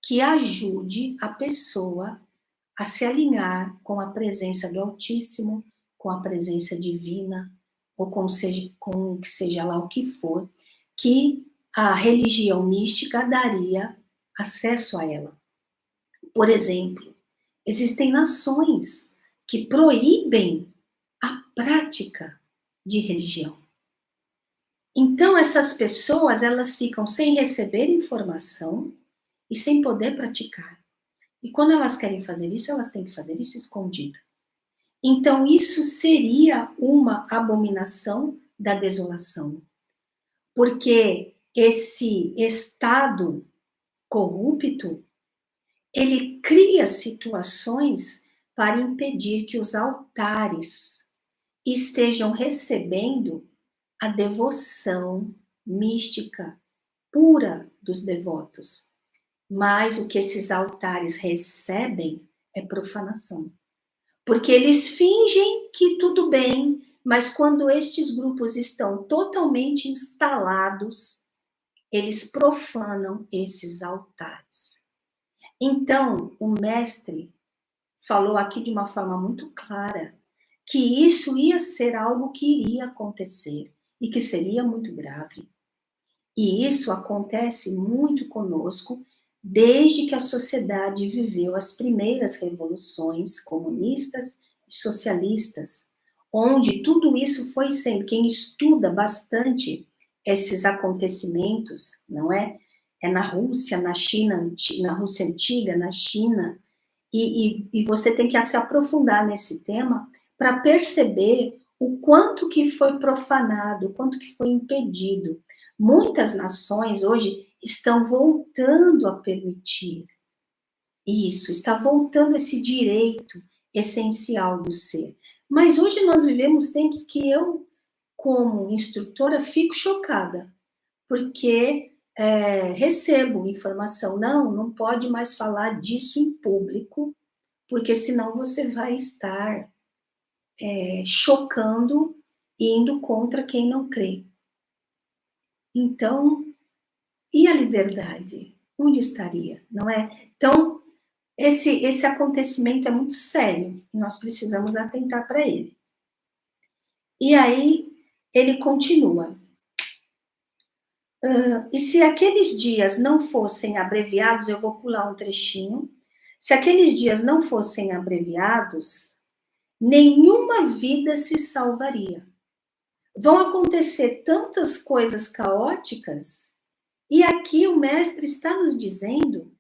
que ajude a pessoa a se alinhar com a presença do Altíssimo, com a presença divina, ou com que seja lá o que for, que a religião mística daria acesso a ela. Por exemplo, existem nações que proíbem a prática de religião. Então, essas pessoas, elas ficam sem receber informação e sem poder praticar. E quando elas querem fazer isso, elas têm que fazer isso escondido. Então, isso seria uma abominação da desolação. Porque esse estado corrupto, ele cria situações para impedir que os altares estejam recebendo a devoção mística pura dos devotos. Mas o que esses altares recebem é profanação. Porque eles fingem que tudo bem, mas quando estes grupos estão totalmente instalados, eles profanam esses altares. Então, o mestre falou aqui de uma forma muito clara que isso ia ser algo que iria acontecer e que seria muito grave. E isso acontece muito conosco desde que a sociedade viveu as primeiras revoluções comunistas e socialistas, onde tudo isso foi sendo, quem estuda bastante esses acontecimentos, não é? É na Rússia, na China, na Rússia antiga, na China, e você tem que se aprofundar nesse tema para perceber o quanto que foi profanado, o quanto que foi impedido. Muitas nações hoje estão voltando a permitir isso, está voltando esse direito essencial do ser. Mas hoje nós vivemos tempos que eu, como instrutora, fico chocada, porque recebo informação, não pode mais falar disso em público, porque senão você vai estar chocando e indo contra quem não crê. Então, e a liberdade? Onde estaria, não é? Então, esse acontecimento é muito sério e nós precisamos atentar para ele. E aí, ele continua. E se aqueles dias não fossem abreviados, eu vou pular um trechinho. Se aqueles dias não fossem abreviados, nenhuma vida se salvaria. Vão acontecer tantas coisas caóticas, e aqui o mestre está nos dizendo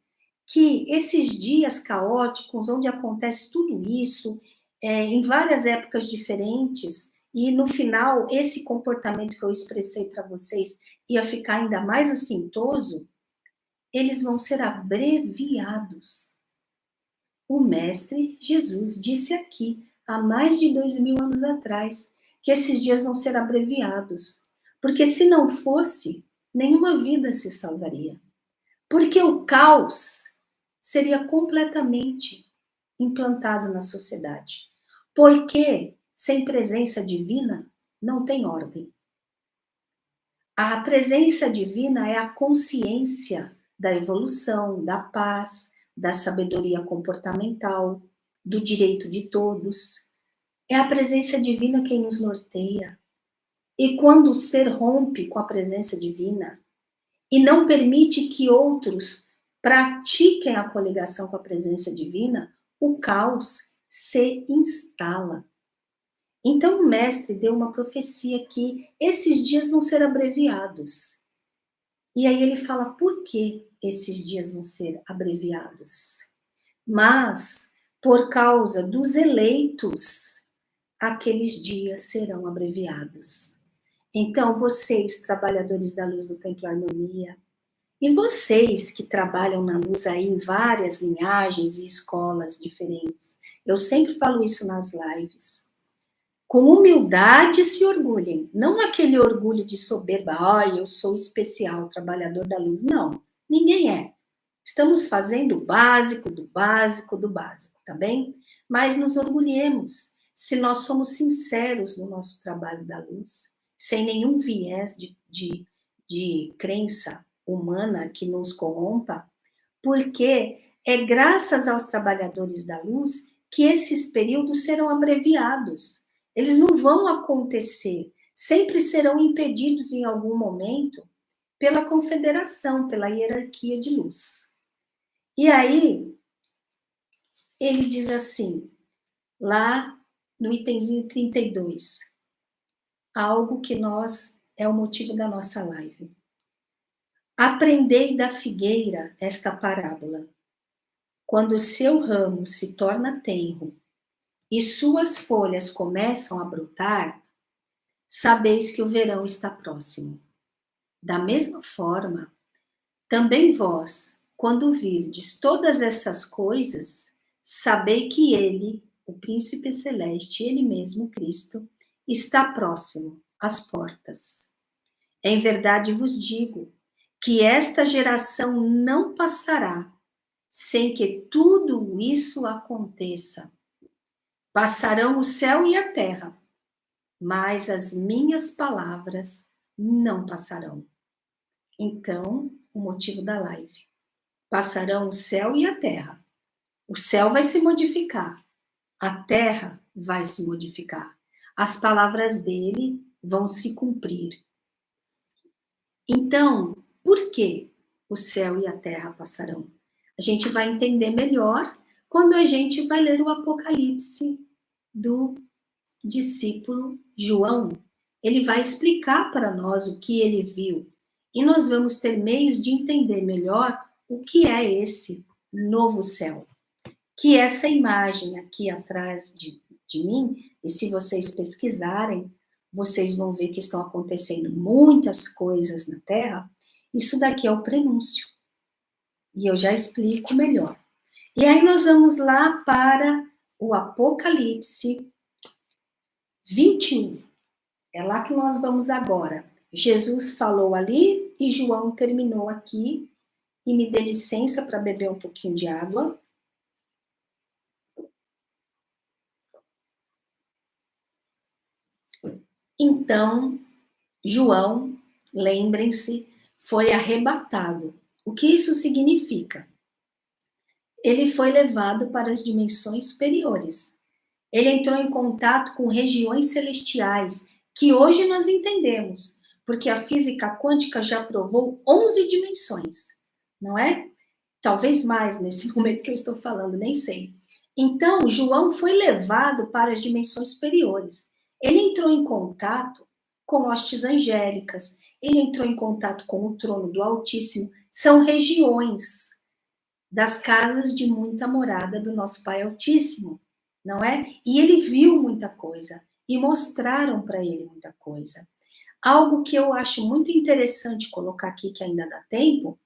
que esses dias caóticos, onde acontece tudo isso, em várias épocas diferentes, e no final, esse comportamento que eu expressei para vocês ia ficar ainda mais assintoso, eles vão ser abreviados. O Mestre Jesus disse aqui, há mais de 2000 anos atrás, que esses dias vão ser abreviados. Porque se não fosse, nenhuma vida se salvaria. Porque o caos seria completamente implantado na sociedade. Porque sem presença divina não tem ordem. A presença divina é a consciência da evolução, da paz, da sabedoria comportamental, do direito de todos. É a presença divina quem nos norteia. E quando o ser rompe com a presença divina e não permite que outros pratiquem a coligação com a presença divina, o caos se instala. Então o mestre deu uma profecia que esses dias vão ser abreviados. E aí ele fala por que esses dias vão ser abreviados. Mas, por causa dos eleitos, aqueles dias serão abreviados. Então, vocês, trabalhadores da luz do Templo Harmonia, e vocês que trabalham na luz aí em várias linhagens e escolas diferentes, eu sempre falo isso nas lives, com humildade se orgulhem, não aquele orgulho de soberba, eu sou especial, trabalhador da luz, não, ninguém é. Estamos fazendo o básico, do básico, do básico, tá bem? Mas nos orgulhemos se nós somos sinceros no nosso trabalho da luz, sem nenhum viés de crença humana que nos corrompa, porque é graças aos trabalhadores da luz que esses períodos serão abreviados. Eles não vão acontecer, sempre serão impedidos em algum momento pela confederação, pela hierarquia de luz. E aí, ele diz assim, lá no itemzinho 32, algo que é o motivo da nossa live. Aprendei da figueira esta parábola. Quando o seu ramo se torna tenro e suas folhas começam a brotar, sabeis que o verão está próximo. Da mesma forma, também vós, quando virdes todas essas coisas, sabei que ele, o príncipe celeste, ele mesmo, Cristo, está próximo, às portas. Em verdade vos digo que esta geração não passará sem que tudo isso aconteça. Passarão o céu e a terra, mas as minhas palavras não passarão. Então, o motivo da live. Passarão o céu e a terra. O céu vai se modificar, a terra vai se modificar. As palavras dele vão se cumprir. Então, por que o céu e a terra passarão? A gente vai entender melhor quando a gente vai ler o Apocalipse do discípulo João. Ele vai explicar para nós o que ele viu. E nós vamos ter meios de entender melhor o que é esse novo céu. Que essa imagem aqui atrás de mim, e se vocês pesquisarem, vocês vão ver que estão acontecendo muitas coisas na Terra. Isso daqui é o prenúncio. E eu já explico melhor. E aí nós vamos lá para o Apocalipse 21. É lá que nós vamos agora. Jesus falou ali e João terminou aqui. E me dê licença para beber um pouquinho de água. Então, João, lembrem-se, foi arrebatado. O que isso significa? Ele foi levado para as dimensões superiores. Ele entrou em contato com regiões celestiais, que hoje nós entendemos, porque a física quântica já provou 11 dimensões, não é? Talvez mais nesse momento que eu estou falando, nem sei. Então, João foi levado para as dimensões superiores. Ele entrou em contato com hostes angélicas, ele entrou em contato com o trono do Altíssimo. São regiões das casas de muita morada do nosso Pai Altíssimo, não é? E ele viu muita coisa, e mostraram para ele muita coisa. Algo que eu acho muito interessante colocar aqui, que ainda dá tempo,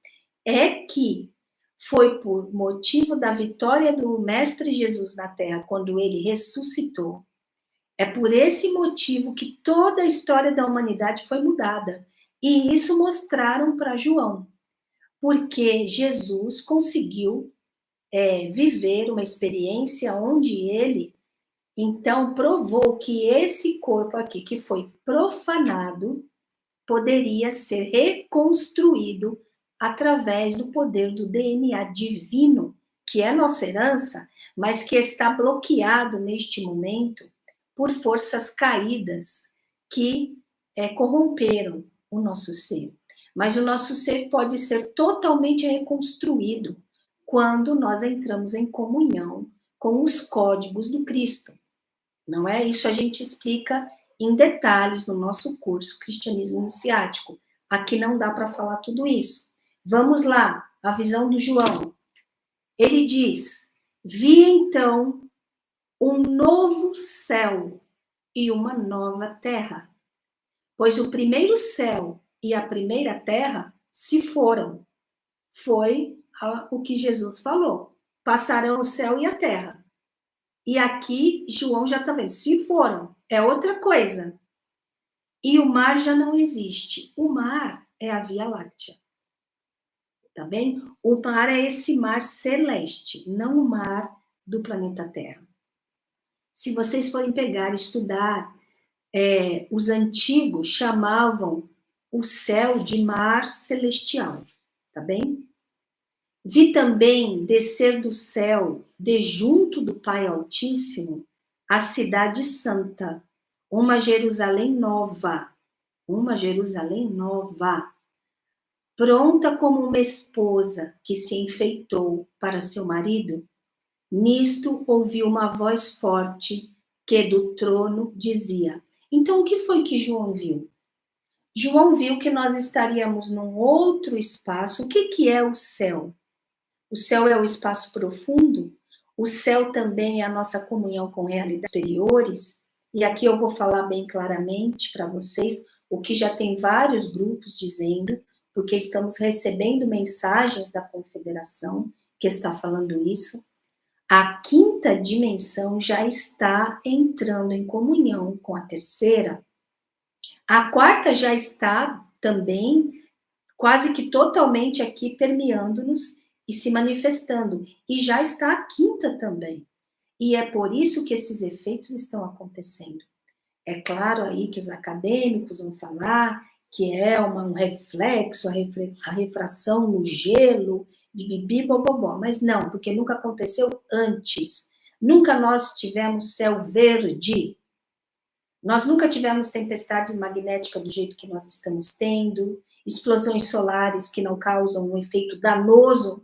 é que foi por motivo da vitória do Mestre Jesus na Terra, quando ele ressuscitou. É por esse motivo que toda a história da humanidade foi mudada. E isso mostraram para João, porque Jesus conseguiu viver uma experiência onde ele, então, provou que esse corpo aqui, que foi profanado, poderia ser reconstruído através do poder do DNA divino, que é nossa herança, mas que está bloqueado neste momento por forças caídas que corromperam o nosso ser. Mas o nosso ser pode ser totalmente reconstruído quando nós entramos em comunhão com os códigos do Cristo. Não é? Isso a gente explica em detalhes no nosso curso Cristianismo Iniciático. Aqui não dá para falar tudo isso. Vamos lá, a visão do João. Ele diz: vi então um novo céu e uma nova terra, pois o primeiro céu e a primeira terra se foram. Foi o que Jesus falou. Passarão o céu e a terra. E aqui, João já está vendo, se foram, é outra coisa. E o mar já não existe. O mar é a Via Láctea. Tá bem? O mar é esse mar celeste, não o mar do planeta Terra. Se vocês forem pegar e estudar, os antigos chamavam o céu de mar celestial, tá bem? Vi também descer do céu, de junto do Pai Altíssimo, a cidade santa, uma Jerusalém nova, pronta como uma esposa que se enfeitou para seu marido. Nisto ouvi uma voz forte que do trono dizia. Então, o que foi que João viu? João viu que nós estaríamos num outro espaço. O que é o céu? O céu é o espaço profundo. O céu também é a nossa comunhão com realidades superiores. E aqui eu vou falar bem claramente para vocês, o que já tem vários grupos dizendo, porque estamos recebendo mensagens da Confederação que está falando isso. A quinta dimensão já está entrando em comunhão com a terceira. A quarta já está também quase que totalmente aqui permeando-nos e se manifestando. E já está a quinta também. E é por isso que esses efeitos estão acontecendo. É claro aí que os acadêmicos vão falar que é um reflexo, a refração no gelo, de bibi, bobobó. Mas não, porque nunca aconteceu antes. Nunca nós tivemos céu verde. Nós nunca tivemos tempestade magnética do jeito que nós estamos tendo, explosões solares que não causam um efeito danoso,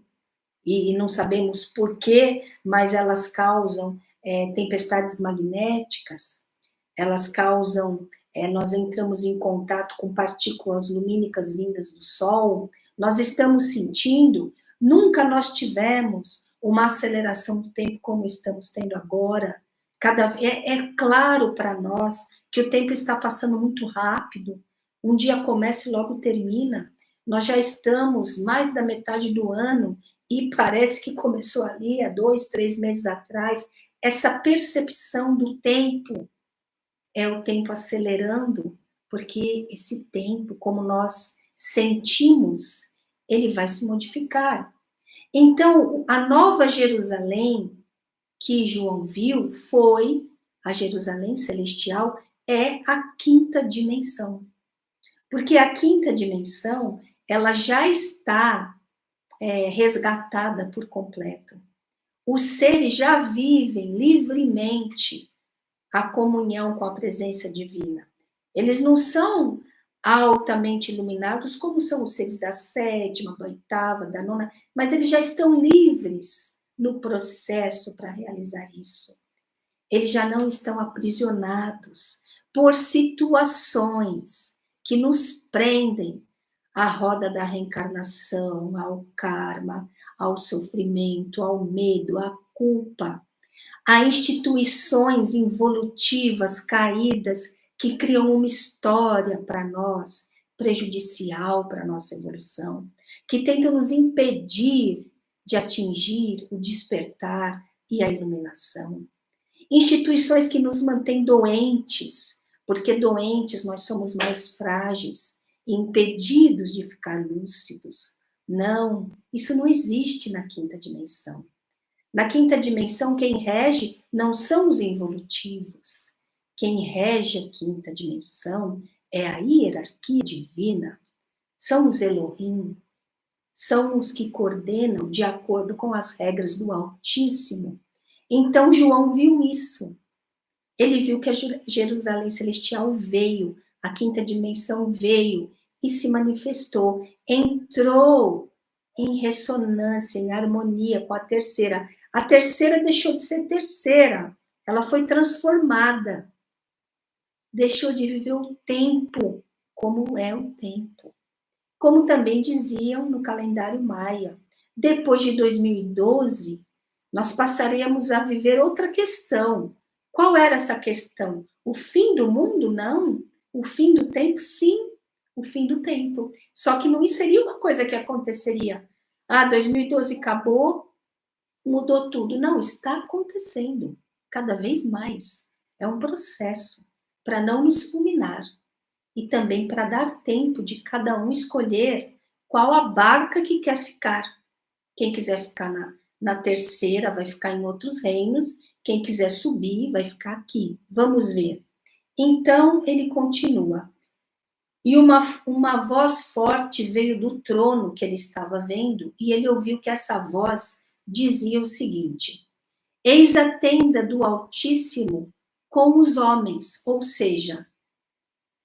e não sabemos por quê, mas elas causam tempestades magnéticas, elas causam, nós entramos em contato com partículas lumínicas vindas do Sol, nós estamos sentindo, nunca nós tivemos uma aceleração do tempo como estamos tendo agora. É claro para nós que o tempo está passando muito rápido, um dia começa e logo termina, nós já estamos mais da metade do ano, e parece que começou ali há 2, 3 meses atrás. Essa percepção do tempo é o tempo acelerando, porque esse tempo, como nós sentimos, ele vai se modificar. Então, a nova Jerusalém que João viu foi a Jerusalém celestial é a quinta dimensão. Porque a quinta dimensão, ela já está resgatada por completo. Os seres já vivem livremente a comunhão com a presença divina. Eles não são altamente iluminados como são os seres da sétima, da oitava, da nona, mas eles já estão livres no processo para realizar isso. Eles já não estão aprisionados por situações que nos prendem à roda da reencarnação, ao karma, ao sofrimento, ao medo, à culpa, a instituições involutivas, caídas, que criam uma história para nós, prejudicial para a nossa evolução, que tentam nos impedir de atingir o despertar e a iluminação. Instituições que nos mantêm doentes, porque doentes nós somos mais frágeis e impedidos de ficar lúcidos. Não, isso não existe na quinta dimensão. Na quinta dimensão, quem rege não são os involutivos. Quem rege a quinta dimensão é a hierarquia divina. São os Elohim, são os que coordenam de acordo com as regras do Altíssimo. Então, João viu isso. Ele viu que a Jerusalém Celestial veio, a quinta dimensão veio e se manifestou, entrou em ressonância, em harmonia com a terceira. A terceira deixou de ser terceira, ela foi transformada. Deixou de viver o tempo como é o tempo. Como também diziam no calendário maia. Depois de 2012, nós passaremos a viver outra questão. Qual era essa questão? O fim do mundo? Não. O fim do tempo? Sim, o fim do tempo. Só que não seria uma coisa que aconteceria. 2012 acabou, mudou tudo. Não, está acontecendo cada vez mais. É um processo para não nos fulminar e também para dar tempo de cada um escolher qual a barca que quer ficar. Quem quiser ficar na terceira vai ficar em outros reinos, quem quiser subir vai ficar aqui. Vamos ver. Então ele continua. E uma voz forte veio do trono que ele estava vendo, e ele ouviu que essa voz dizia o seguinte: eis a tenda do Altíssimo com os homens, ou seja,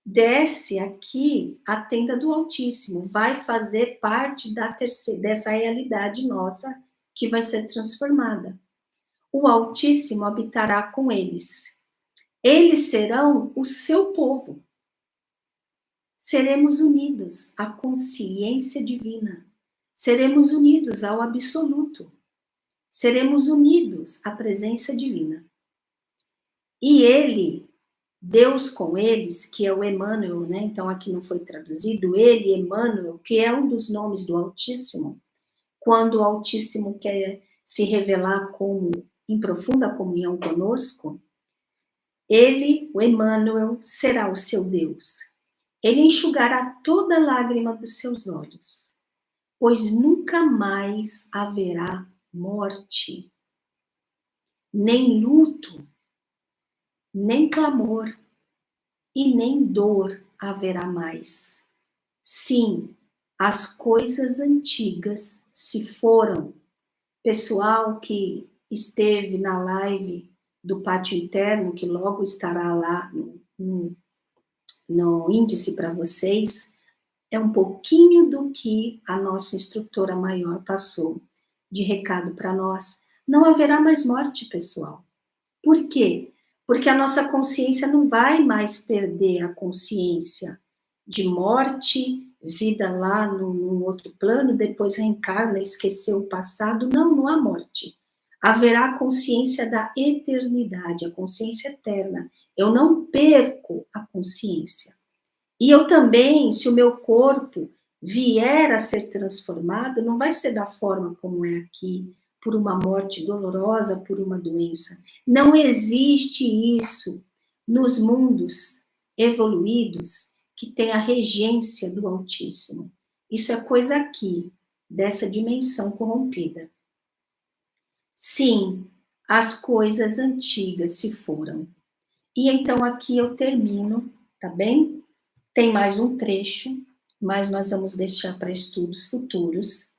desce aqui a tenda do Altíssimo, vai fazer parte dessa realidade nossa que vai ser transformada. O Altíssimo habitará com eles. Eles serão o seu povo. Seremos unidos à consciência divina. Seremos unidos ao absoluto. Seremos unidos à presença divina. E ele, Deus com eles, que é o Emmanuel, né? Então aqui não foi traduzido, ele, Emmanuel, que é um dos nomes do Altíssimo, quando o Altíssimo quer se revelar como em profunda comunhão conosco, ele, o Emmanuel, será o seu Deus. Ele enxugará toda lágrima dos seus olhos, pois nunca mais haverá morte, nem luto, nem clamor, e nem dor haverá mais. Sim, as coisas antigas se foram. Pessoal que esteve na live do Pátio Interno, que logo estará lá no índice para vocês, é um pouquinho do que a nossa instrutora maior passou de recado para nós. Não haverá mais morte, pessoal. Por quê? Porque a nossa consciência não vai mais perder a consciência de morte, vida lá num outro plano, depois reencarna, esqueceu o passado. Não, não há morte. Haverá a consciência da eternidade, a consciência eterna. Eu não perco a consciência. E eu também, se o meu corpo vier a ser transformado, não vai ser da forma como é aqui, por uma morte dolorosa, por uma doença. Não existe isso nos mundos evoluídos que tem a regência do Altíssimo. Isso é coisa aqui, dessa dimensão corrompida. Sim, as coisas antigas se foram. E então aqui eu termino, tá bem? Tem mais um trecho, mas nós vamos deixar para estudos futuros.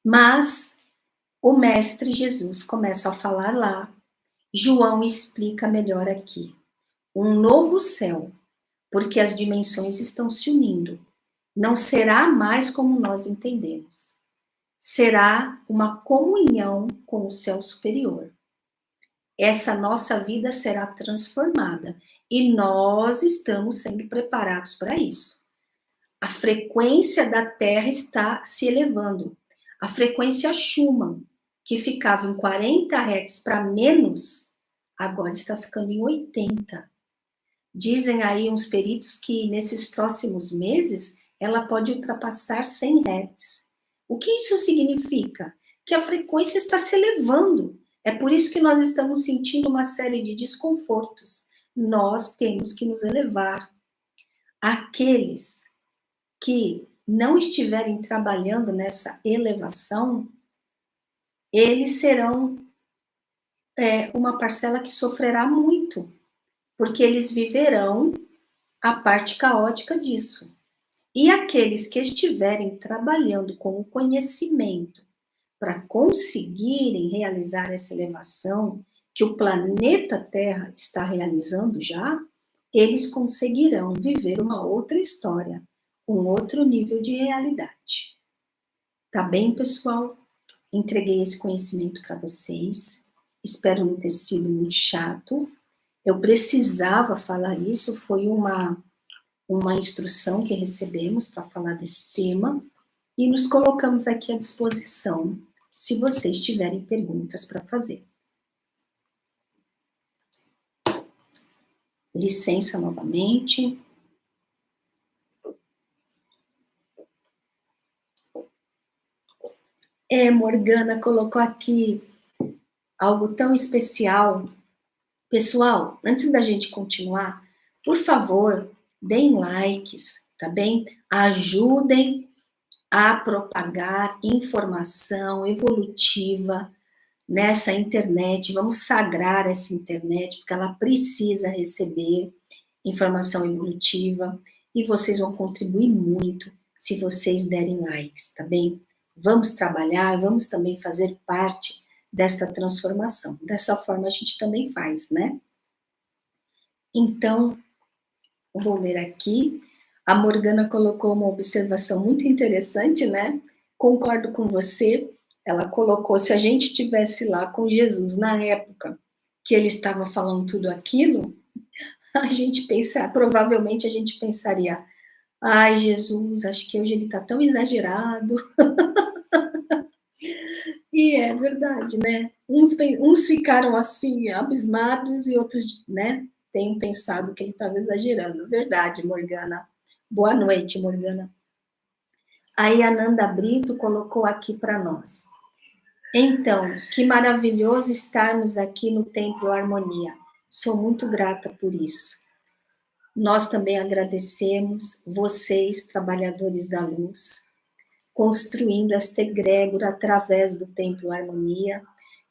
Mas o Mestre Jesus começa a falar lá. João explica melhor aqui. Um novo céu, porque as dimensões estão se unindo. Não será mais como nós entendemos. Será uma comunhão com o céu superior. Essa nossa vida será transformada e nós estamos sendo preparados para isso. A frequência da Terra está se elevando. A frequência Schumann, que ficava em 40 Hz para menos, agora está ficando em 80. Dizem aí uns peritos que nesses próximos meses ela pode ultrapassar 100 Hz. O que isso significa? Que a frequência está se elevando. É por isso que nós estamos sentindo uma série de desconfortos. Nós temos que nos elevar. Aqueles que não estiverem trabalhando nessa elevação, eles serão uma parcela que sofrerá muito, porque eles viverão a parte caótica disso. E aqueles que estiverem trabalhando com o conhecimento para conseguirem realizar essa elevação que o planeta Terra está realizando já, eles conseguirão viver uma outra história, um outro nível de realidade. Tá bem, pessoal? Entreguei esse conhecimento para vocês. Espero não ter sido muito chato. Eu precisava falar isso, foi uma instrução que recebemos para falar desse tema e nos colocamos aqui à disposição, se vocês tiverem perguntas para fazer. Licença novamente. Morgana colocou aqui algo tão especial. Pessoal, antes da gente continuar, por favor, deem likes, tá bem? Ajudem a propagar informação evolutiva nessa internet. Vamos sagrar essa internet, porque ela precisa receber informação evolutiva e vocês vão contribuir muito se vocês derem likes, tá bem? Vamos trabalhar, vamos também fazer parte desta transformação. Dessa forma a gente também faz, né? Então, vou ler aqui. A Morgana colocou uma observação muito interessante, né? Concordo com você. Ela colocou, se a gente estivesse lá com Jesus na época que ele estava falando tudo aquilo, a gente provavelmente a gente pensaria, ai, Jesus, acho que hoje ele está tão exagerado. E é verdade, né? Uns ficaram assim, abismados, e outros, né, têm pensado que ele estava exagerando. Verdade, Morgana. Boa noite, Morgana. Aí a Nanda Brito colocou aqui para nós. Então, que maravilhoso estarmos aqui no Templo Harmonia. Sou muito grata por isso. Nós também agradecemos vocês, trabalhadores da luz, construindo esta egrégora através do Templo Harmonia,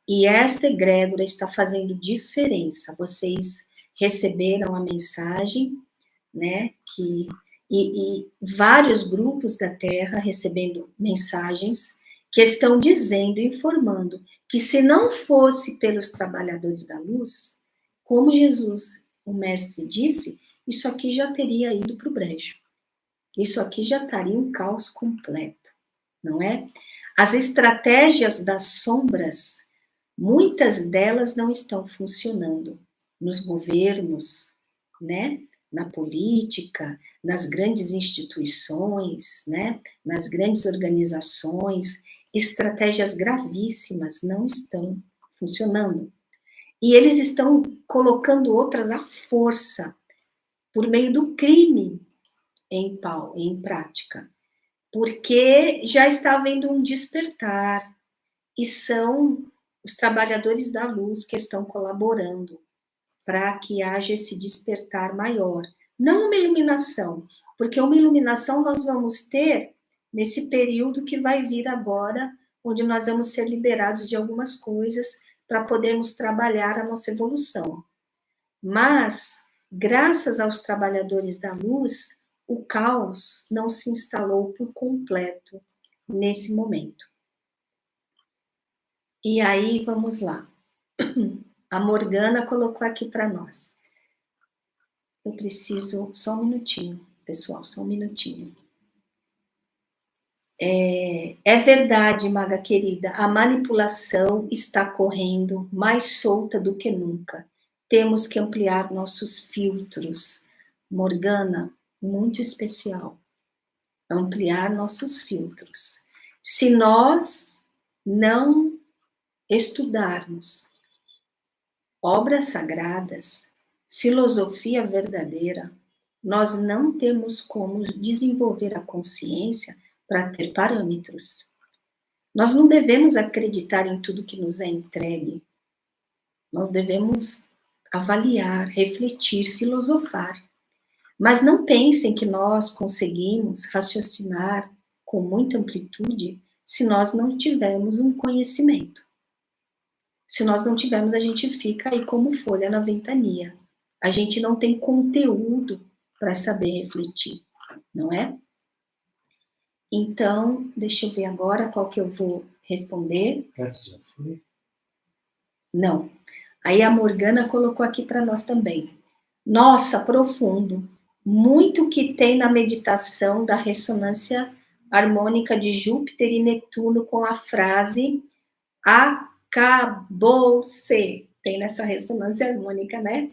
e esta egrégora está fazendo diferença. Vocês receberam a mensagem, né, e vários grupos da Terra recebendo mensagens que estão dizendo, informando, que se não fosse pelos trabalhadores da luz, como Jesus, o Mestre, disse, isso aqui já teria ido para o brejo. Isso aqui já estaria um caos completo, não é? As estratégias das sombras, muitas delas não estão funcionando nos governos, né? Na política, nas grandes instituições, né? Nas grandes organizações, estratégias gravíssimas não estão funcionando. E eles estão colocando outras à força, por meio do crime em prática, porque já está havendo um despertar, e são os trabalhadores da luz que estão colaborando para que haja esse despertar maior. Não uma iluminação, porque uma iluminação nós vamos ter nesse período que vai vir agora, onde nós vamos ser liberados de algumas coisas para podermos trabalhar a nossa evolução. Mas, graças aos trabalhadores da luz, o caos não se instalou por completo nesse momento. E aí, vamos lá. A Morgana colocou aqui para nós. Eu preciso, só um minutinho, pessoal, só um minutinho. É verdade, Maga querida, a manipulação está correndo mais solta do que nunca. Temos que ampliar nossos filtros. Morgana, muito especial. Ampliar nossos filtros. Se nós não estudarmos obras sagradas, filosofia verdadeira, nós não temos como desenvolver a consciência para ter parâmetros. Nós não devemos acreditar em tudo que nos é entregue. Nós devemos avaliar, refletir, filosofar. Mas não pensem que nós conseguimos raciocinar com muita amplitude se nós não tivermos um conhecimento. Se nós não tivermos, a gente fica aí como folha na ventania. A gente não tem conteúdo para saber refletir, não é? Então, deixa eu ver agora qual que eu vou responder. Essa já foi? Não. Aí a Morgana colocou aqui para nós também. Nossa, profundo. Muito que tem na meditação da ressonância harmônica de Júpiter e Netuno com a frase acabou-se. Tem nessa ressonância harmônica, né?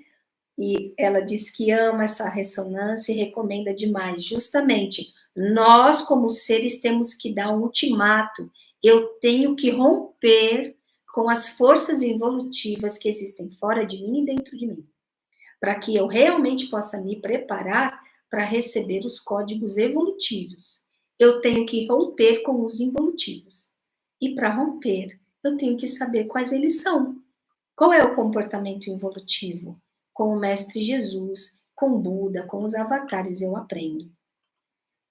E ela diz que ama essa ressonância e recomenda demais. Justamente, nós, como seres, temos que dar um ultimato. Eu tenho que romper com as forças evolutivas que existem fora de mim e dentro de mim, para que eu realmente possa me preparar para receber os códigos evolutivos. Eu tenho que romper com os involutivos. E para romper, eu tenho que saber quais eles são. Qual é o comportamento involutivo? Com o Mestre Jesus, com Buda, com os avatares eu aprendo.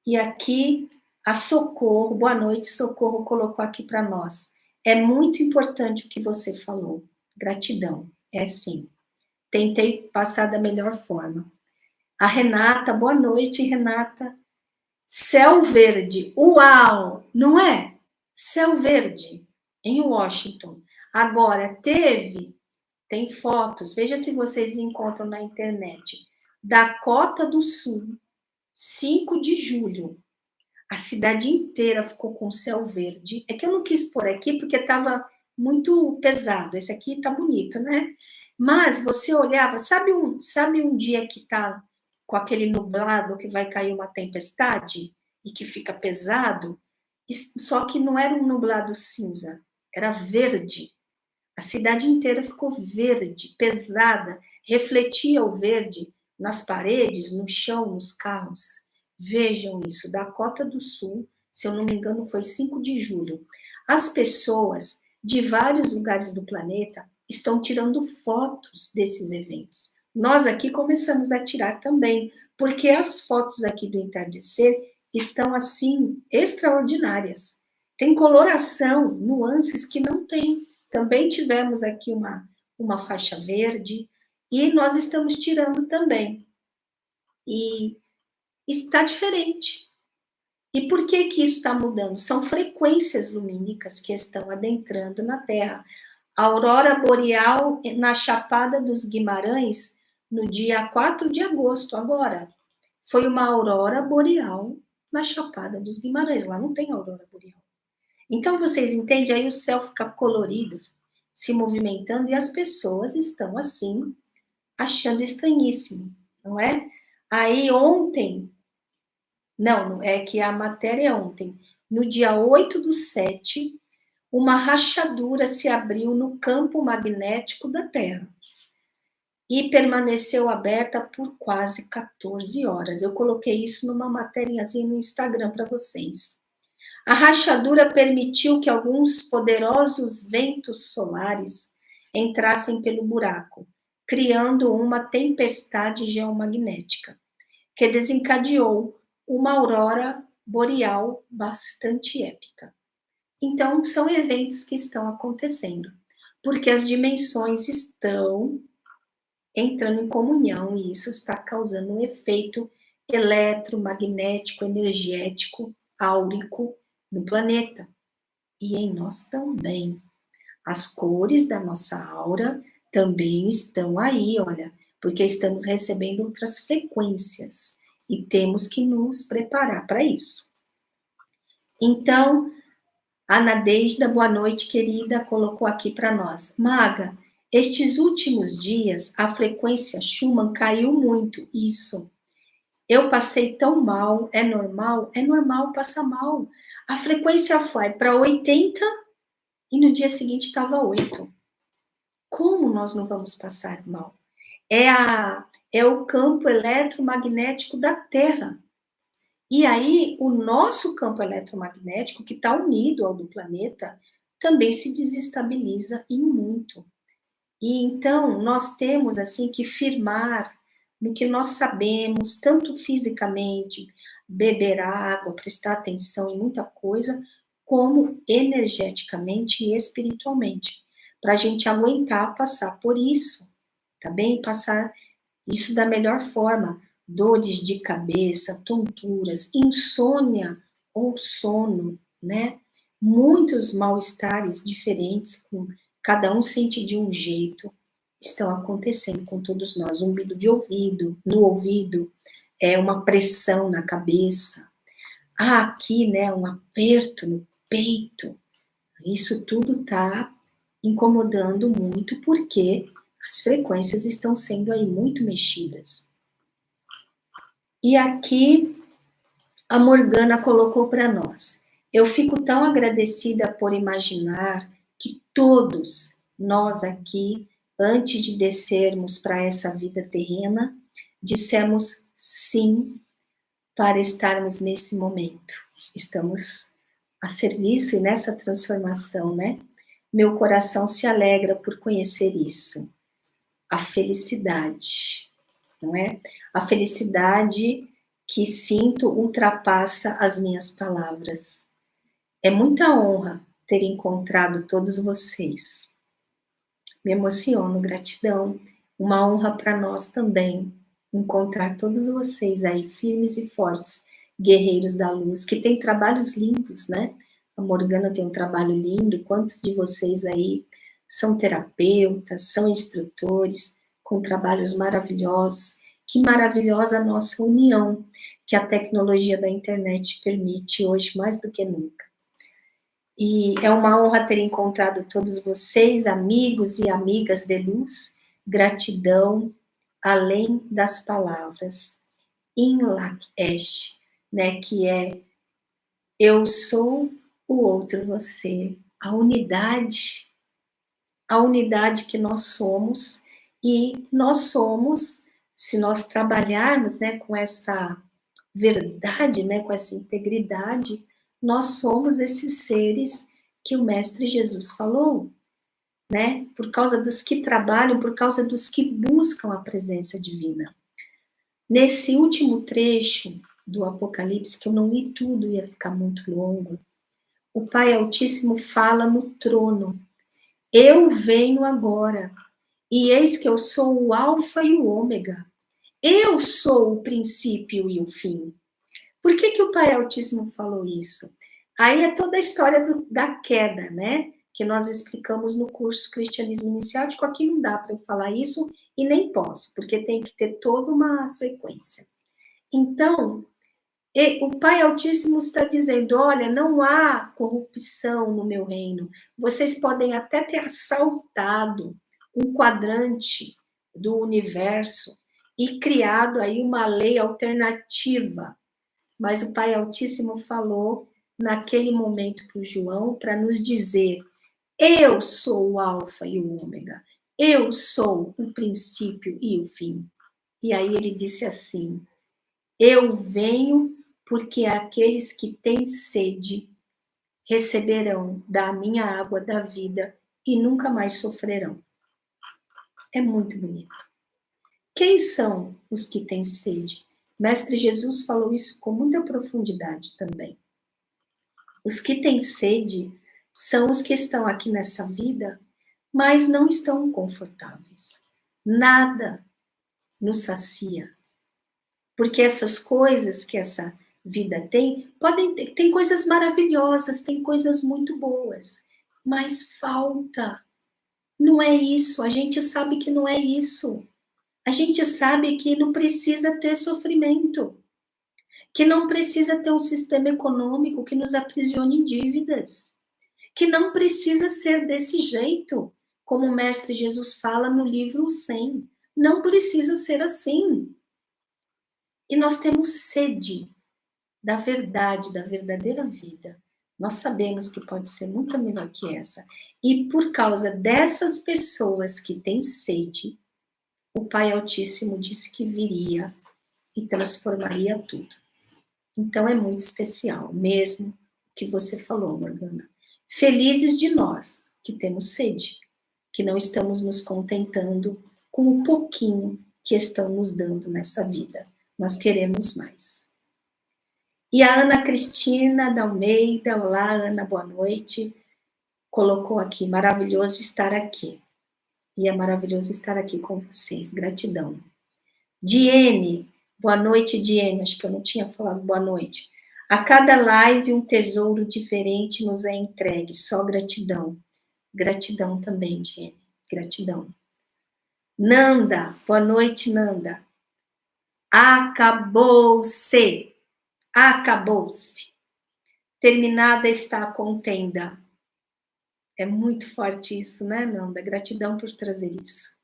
E aqui a Socorro, boa noite, Socorro colocou aqui para nós. É muito importante o que você falou. Gratidão, é sim. Tentei passar da melhor forma. A Renata, boa noite, Renata. Céu verde, uau, não é? Céu verde, em Washington. Agora, tem fotos, veja se vocês encontram na internet. Dakota do Sul, 5 de julho. A cidade inteira ficou com céu verde. É que eu não quis pôr aqui porque estava muito pesado. Esse aqui tá bonito, né? Mas você olhava, sabe um dia que tá com aquele nublado que vai cair uma tempestade e que fica pesado? Só que não era um nublado cinza, era verde. A cidade inteira ficou verde, pesada, refletia o verde nas paredes, no chão, nos carros. Vejam isso, Dakota do Sul, se eu não me engano, foi 5 de julho. As pessoas de vários lugares do planeta estão tirando fotos desses eventos. Nós aqui começamos a tirar também, porque as fotos aqui do entardecer estão assim extraordinárias. Tem coloração, nuances que não tem. Também tivemos aqui uma faixa verde e nós estamos tirando também. E está diferente. E por que que isso está mudando? São frequências lumínicas que estão adentrando na Terra. A aurora boreal na Chapada dos Guimarães, no dia 4 de agosto, agora, foi uma aurora boreal na Chapada dos Guimarães. Lá não tem aurora boreal. Então, vocês entendem? Aí o céu fica colorido, se movimentando, e as pessoas estão, assim, achando estranhíssimo, não é? Aí, ontem, não, é que a matéria é ontem, no dia 8/7, uma rachadura se abriu no campo magnético da Terra e permaneceu aberta por quase 14 horas. Eu coloquei isso numa matériazinha no Instagram para vocês. A rachadura permitiu que alguns poderosos ventos solares entrassem pelo buraco, criando uma tempestade geomagnética, que desencadeou uma aurora boreal bastante épica. Então, são eventos que estão acontecendo, porque as dimensões estão entrando em comunhão, e isso está causando um efeito eletromagnético, energético, áurico no planeta. E em nós também. As cores da nossa aura também estão aí, olha, porque estamos recebendo outras frequências e temos que nos preparar para isso. Então, a Nadeja, boa noite, querida, colocou aqui para nós. Maga, estes últimos dias a frequência Schumann caiu muito, isso. Eu passei tão mal, é normal? É normal passar mal. A frequência foi para 80 e no dia seguinte estava 8. Como nós não vamos passar mal? É o campo eletromagnético da Terra. E aí, o nosso campo eletromagnético, que está unido ao do planeta, também se desestabiliza em muito. E então, nós temos, assim, que firmar no que nós sabemos, tanto fisicamente, beber água, prestar atenção em muita coisa, como energeticamente e espiritualmente, para a gente aguentar passar por isso, tá bem? Passar isso da melhor forma. Dores de cabeça, tonturas, insônia ou sono, né? Muitos mal-estares diferentes, com cada um sente de um jeito, estão acontecendo com todos nós. Zumbido de ouvido, no ouvido, uma pressão na cabeça. Aqui, né, um aperto no peito. Isso tudo está incomodando muito, porque as frequências estão sendo aí muito mexidas. E aqui a Morgana colocou para nós. Eu fico tão agradecida por imaginar que todos nós aqui, antes de descermos para essa vida terrena, dissemos sim para estarmos nesse momento. Estamos a serviço e nessa transformação, né? Meu coração se alegra por conhecer isso. A felicidade, não é? A felicidade que sinto ultrapassa as minhas palavras. É muita honra ter encontrado todos vocês. Me emociono, gratidão. Uma honra para nós também encontrar todos vocês aí firmes e fortes, guerreiros da luz, que têm trabalhos lindos, né? A Morgana tem um trabalho lindo. Quantos de vocês aí são terapeutas, são instrutores, com trabalhos maravilhosos? Que maravilhosa a nossa união, que a tecnologia da internet permite hoje mais do que nunca. E é uma honra ter encontrado todos vocês, amigos e amigas de luz. Gratidão além das palavras. In Lakesh, né, que é eu sou o outro você, a unidade que nós somos, e nós somos, se nós trabalharmos, né, com essa verdade, né, com essa integridade, nós somos esses seres que o Mestre Jesus falou, né, por causa dos que trabalham, por causa dos que buscam a presença divina. Nesse último trecho do Apocalipse, que eu não li tudo, ia ficar muito longo, o Pai Altíssimo fala no trono: eu venho agora, e eis que eu sou o Alfa e o Ômega. Eu sou o princípio e o fim. Por que o Pai Altíssimo falou isso? Aí é toda a história da queda, né? Que nós explicamos no curso Cristianismo Iniciático. Aqui não dá para eu falar isso e nem posso, porque tem que ter toda uma sequência. Então, o Pai Altíssimo está dizendo: olha, não há corrupção no meu reino. Vocês podem até ter assaltado um quadrante do universo e criado aí uma lei alternativa. Mas o Pai Altíssimo falou naquele momento para o João para nos dizer: eu sou o Alfa e o Ômega. Eu sou o princípio e o fim. E aí ele disse assim: eu venho porque aqueles que têm sede receberão da minha água da vida e nunca mais sofrerão. É muito bonito. Quem são os que têm sede? Mestre Jesus falou isso com muita profundidade também. Os que têm sede são os que estão aqui nessa vida, mas não estão confortáveis. Nada nos sacia. Porque essas coisas que essa vida tem, tem coisas maravilhosas, tem coisas muito boas, mas falta. Não é isso, a gente sabe que não é isso. A gente sabe que não precisa ter sofrimento, que não precisa ter um sistema econômico que nos aprisione em dívidas, que não precisa ser desse jeito, como o Mestre Jesus fala no livro 100. Não precisa ser assim. E nós temos sede da verdade, da verdadeira vida. Nós sabemos que pode ser muito melhor que essa. E por causa dessas pessoas que têm sede, o Pai Altíssimo disse que viria e transformaria tudo. Então é muito especial, mesmo o que você falou, Morgana. Felizes de nós que temos sede, que não estamos nos contentando com o pouquinho que estão nos dando nessa vida. Nós queremos mais. E a Ana Cristina da Almeida, olá Ana, boa noite, colocou aqui, maravilhoso estar aqui. E é maravilhoso estar aqui com vocês, gratidão. Diene, boa noite Diene, acho que eu não tinha falado boa noite. A cada live um tesouro diferente nos é entregue, só gratidão. Gratidão também, Diene, gratidão. Nanda, boa noite Nanda. Acabou-se. Acabou-se. Terminada está a contenda. É muito forte isso, né, Nanda? Gratidão por trazer isso.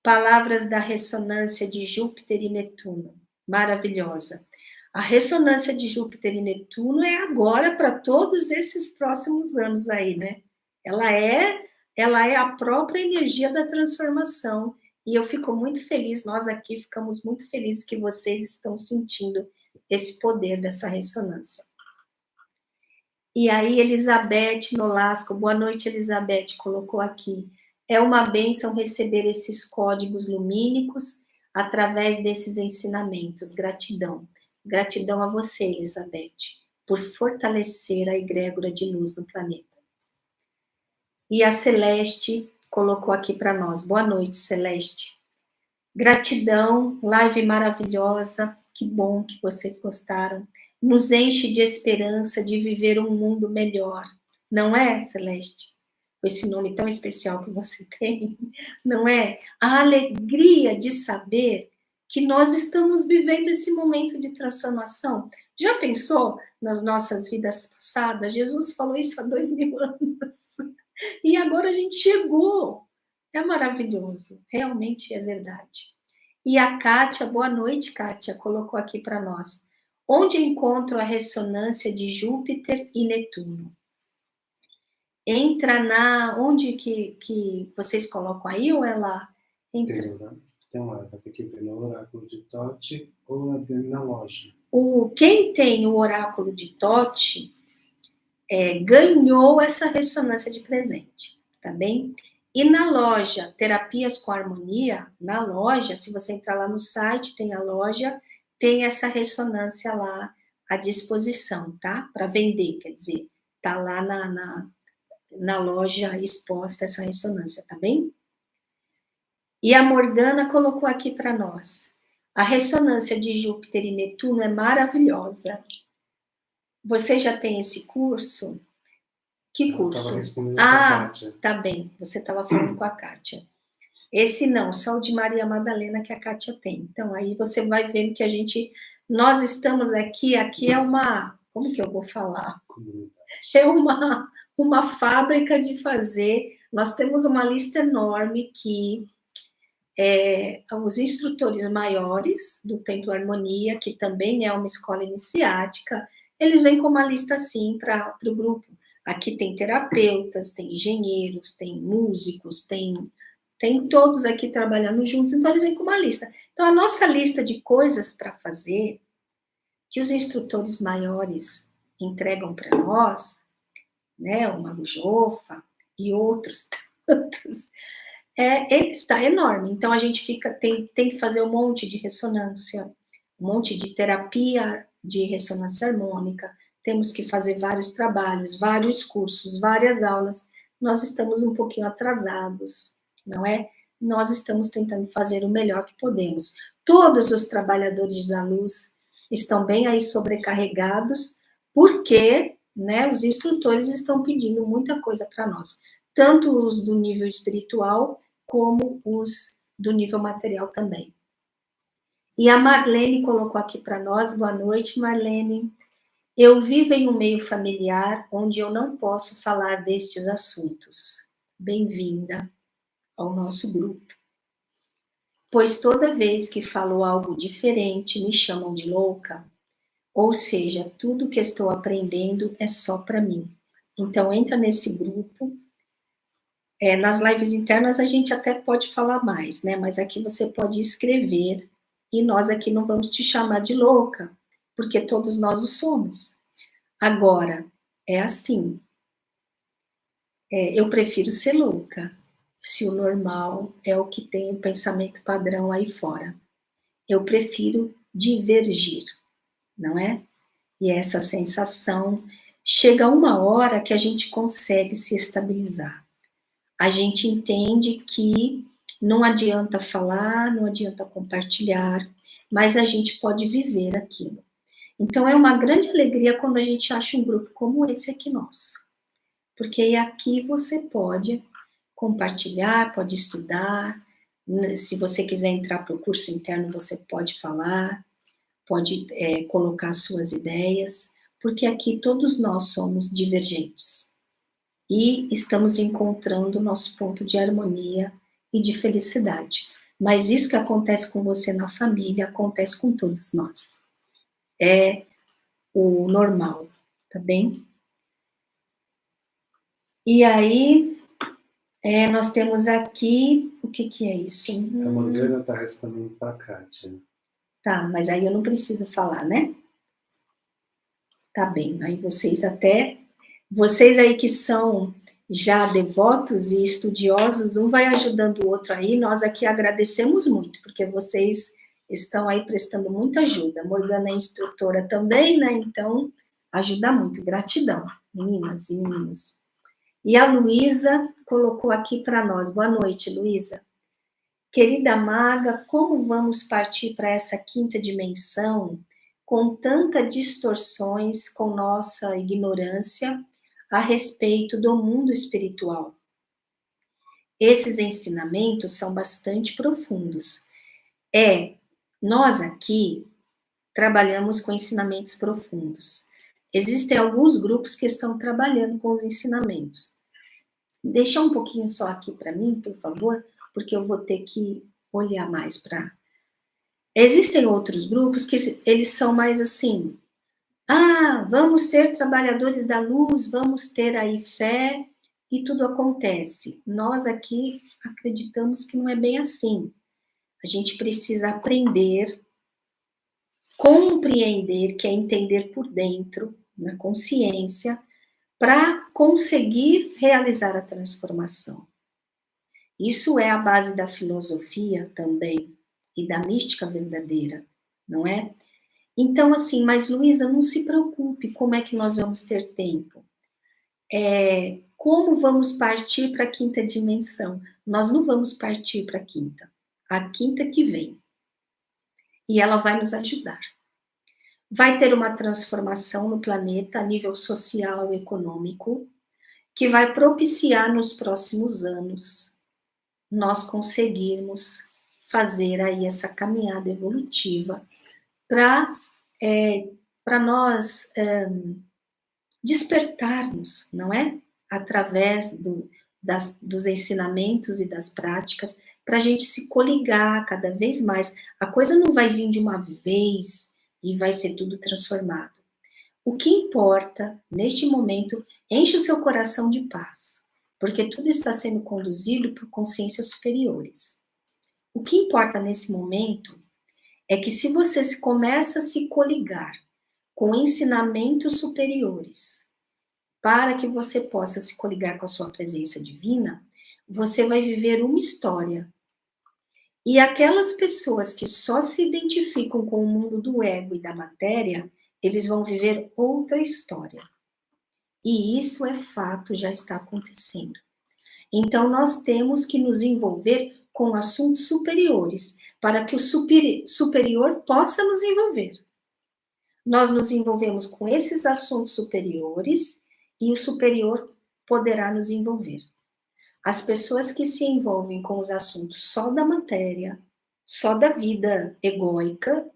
Palavras da ressonância de Júpiter e Netuno. Maravilhosa. A ressonância de Júpiter e Netuno é agora para todos esses próximos anos aí, né? Ela é a própria energia da transformação. E eu fico muito feliz, nós aqui ficamos muito felizes que vocês estão sentindo esse poder dessa ressonância. E aí, Elizabeth Nolasco, boa noite, Elizabeth, colocou aqui. É uma bênção receber esses códigos lumínicos através desses ensinamentos. Gratidão. Gratidão a você, Elizabeth, por fortalecer a egrégora de luz no planeta. E a Celeste colocou aqui para nós. Boa noite, Celeste. Gratidão, live maravilhosa. Que bom que vocês gostaram. Nos enche de esperança de viver um mundo melhor. Não é, Celeste? Com esse nome tão especial que você tem, não é? A alegria de saber que nós estamos vivendo esse momento de transformação. Já pensou nas nossas vidas passadas? Jesus falou isso há 2000 anos. E agora a gente chegou. É maravilhoso. Realmente é verdade. E a Kátia, boa noite, Kátia, colocou aqui para nós. Onde encontro a ressonância de Júpiter e Netuno? Entra na... Onde que vocês colocam aí ou ela entra? Tem lá, vai ter que ver no oráculo de Tote ou na loja. Quem tem o oráculo de Tote ganhou essa ressonância de presente, tá bem? E na loja Terapias com Harmonia, na loja, se você entrar lá no site, tem a loja, tem essa ressonância lá à disposição, tá? Para vender, quer dizer, tá lá na loja exposta essa ressonância, tá bem? E a Morgana colocou aqui para nós. A ressonância de Júpiter e Netuno é maravilhosa. Você já tem esse curso? Que curso? Estava respondendo com a Kátia. Tá bem. Você estava falando com a Kátia. Esse não, só o de Maria Madalena que a Kátia tem. Então, aí você vai vendo que nós estamos aqui é uma, como que eu vou falar? É uma fábrica de fazer. Nós temos uma lista enorme que os instrutores maiores do Templo Harmonia, que também é uma escola iniciática, eles vêm com uma lista assim para o grupo. Aqui tem terapeutas, tem engenheiros, tem músicos, tem todos aqui trabalhando juntos, então eles vêm com uma lista. Então, a nossa lista de coisas para fazer, que os instrutores maiores entregam para nós, né, o Mago Jofa e outros tantos, está enorme. Então, a gente tem que fazer um monte de ressonância, um monte de terapia de ressonância harmônica, temos que fazer vários trabalhos, vários cursos, várias aulas. Nós estamos um pouquinho atrasados, não é? nós estamos tentando fazer o melhor que podemos. Todos os trabalhadores da luz estão bem aí sobrecarregados, porque, né, os instrutores estão pedindo muita coisa para nós, tanto os do nível espiritual, como os do nível material também. E a Marlene colocou aqui para nós, boa noite, Marlene. Eu vivo em um meio familiar onde eu não posso falar destes assuntos. Bem-vinda ao nosso grupo. Pois toda vez que falo algo diferente, me chamam de louca. Ou seja, tudo que estou aprendendo é só para mim. Então, entra nesse grupo. Nas lives internas a gente até pode falar mais, né? Mas aqui você pode escrever e nós aqui não vamos te chamar de louca, porque todos nós o somos. Agora, é assim, eu prefiro ser louca, se o normal é o que tem o pensamento padrão aí fora. Eu prefiro divergir, não é? E essa sensação, chega uma hora que a gente consegue se estabilizar. A gente entende que não adianta falar, não adianta compartilhar, mas a gente pode viver aquilo. Então, é uma grande alegria quando a gente acha um grupo como esse aqui nosso. Porque aqui você pode compartilhar, pode estudar, se você quiser entrar para o curso interno, você pode falar, pode colocar suas ideias, porque aqui todos nós somos divergentes. E estamos encontrando o nosso ponto de harmonia e de felicidade. Mas isso que acontece com você na família, acontece com todos nós. É o normal, tá bem? E aí, nós temos aqui, o que é isso? A Morgana está respondendo para a Kátia. Tá, mas aí eu não preciso falar, né? Tá bem, aí vocês aí que são já devotos e estudiosos, um vai ajudando o outro aí, nós aqui agradecemos muito, porque vocês estão aí prestando muita ajuda. A Morgana é instrutora também, né? Então, ajuda muito. Gratidão, meninas e meninos. E a Luísa colocou aqui para nós. Boa noite, Luísa. Querida maga, como vamos partir para essa quinta dimensão com tantas distorções com nossa ignorância a respeito do mundo espiritual? Esses ensinamentos são bastante profundos. Nós aqui trabalhamos com ensinamentos profundos. Existem alguns grupos que estão trabalhando com os ensinamentos. Deixa um pouquinho só aqui para mim, por favor, porque eu vou ter que olhar mais para... Existem outros grupos que eles são mais assim, vamos ser trabalhadores da luz, vamos ter aí fé e tudo acontece. Nós aqui acreditamos que não é bem assim. A gente precisa aprender, compreender, que é entender por dentro, na consciência, para conseguir realizar a transformação. Isso é a base da filosofia também, e da mística verdadeira, não é? Então, assim, mas Luísa, não se preocupe, como é que nós vamos ter tempo? Como vamos partir para a quinta dimensão? Nós não vamos partir para a quinta que vem. E ela vai nos ajudar. Vai ter uma transformação no planeta a nível social e econômico, que vai propiciar nos próximos anos nós conseguirmos fazer aí essa caminhada evolutiva para nós despertarmos, não é? Através dos ensinamentos e das práticas, para a gente se coligar cada vez mais. A coisa não vai vir de uma vez e vai ser tudo transformado. O que importa, neste momento, enche o seu coração de paz, porque tudo está sendo conduzido por consciências superiores. O que importa nesse momento é que se você começa a se coligar com ensinamentos superiores, para que você possa se coligar com a sua presença divina, você vai viver uma história. E aquelas pessoas que só se identificam com o mundo do ego e da matéria, eles vão viver outra história. E isso é fato, já está acontecendo. Então, nós temos que nos envolver com assuntos superiores, para que o superior possa nos envolver. Nós nos envolvemos com esses assuntos superiores e o superior poderá nos envolver. As pessoas que se envolvem com os assuntos só da matéria, só da vida egóica,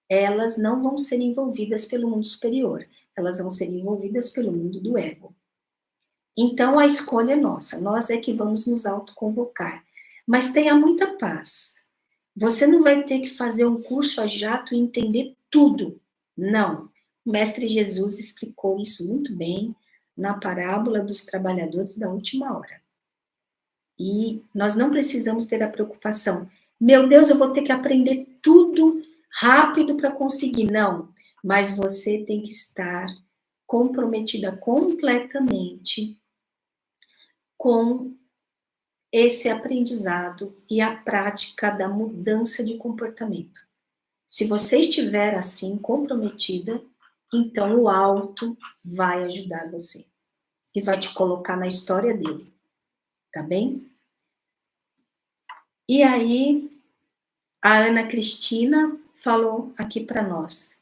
elas não vão ser envolvidas pelo mundo superior, elas vão ser envolvidas pelo mundo do ego. Então, a escolha é nossa, nós é que vamos nos autoconvocar. Mas tenha muita paz. Você não vai ter que fazer um curso a jato e entender tudo. Não. O Mestre Jesus explicou isso muito bem na parábola dos trabalhadores da última hora. E nós não precisamos ter a preocupação, meu Deus, eu vou ter que aprender tudo rápido para conseguir. Não, mas você tem que estar comprometida completamente com esse aprendizado e a prática da mudança de comportamento. Se você estiver assim, comprometida, então o alto vai ajudar você e vai te colocar na história dele, tá bem? E aí, a Ana Cristina falou aqui para nós.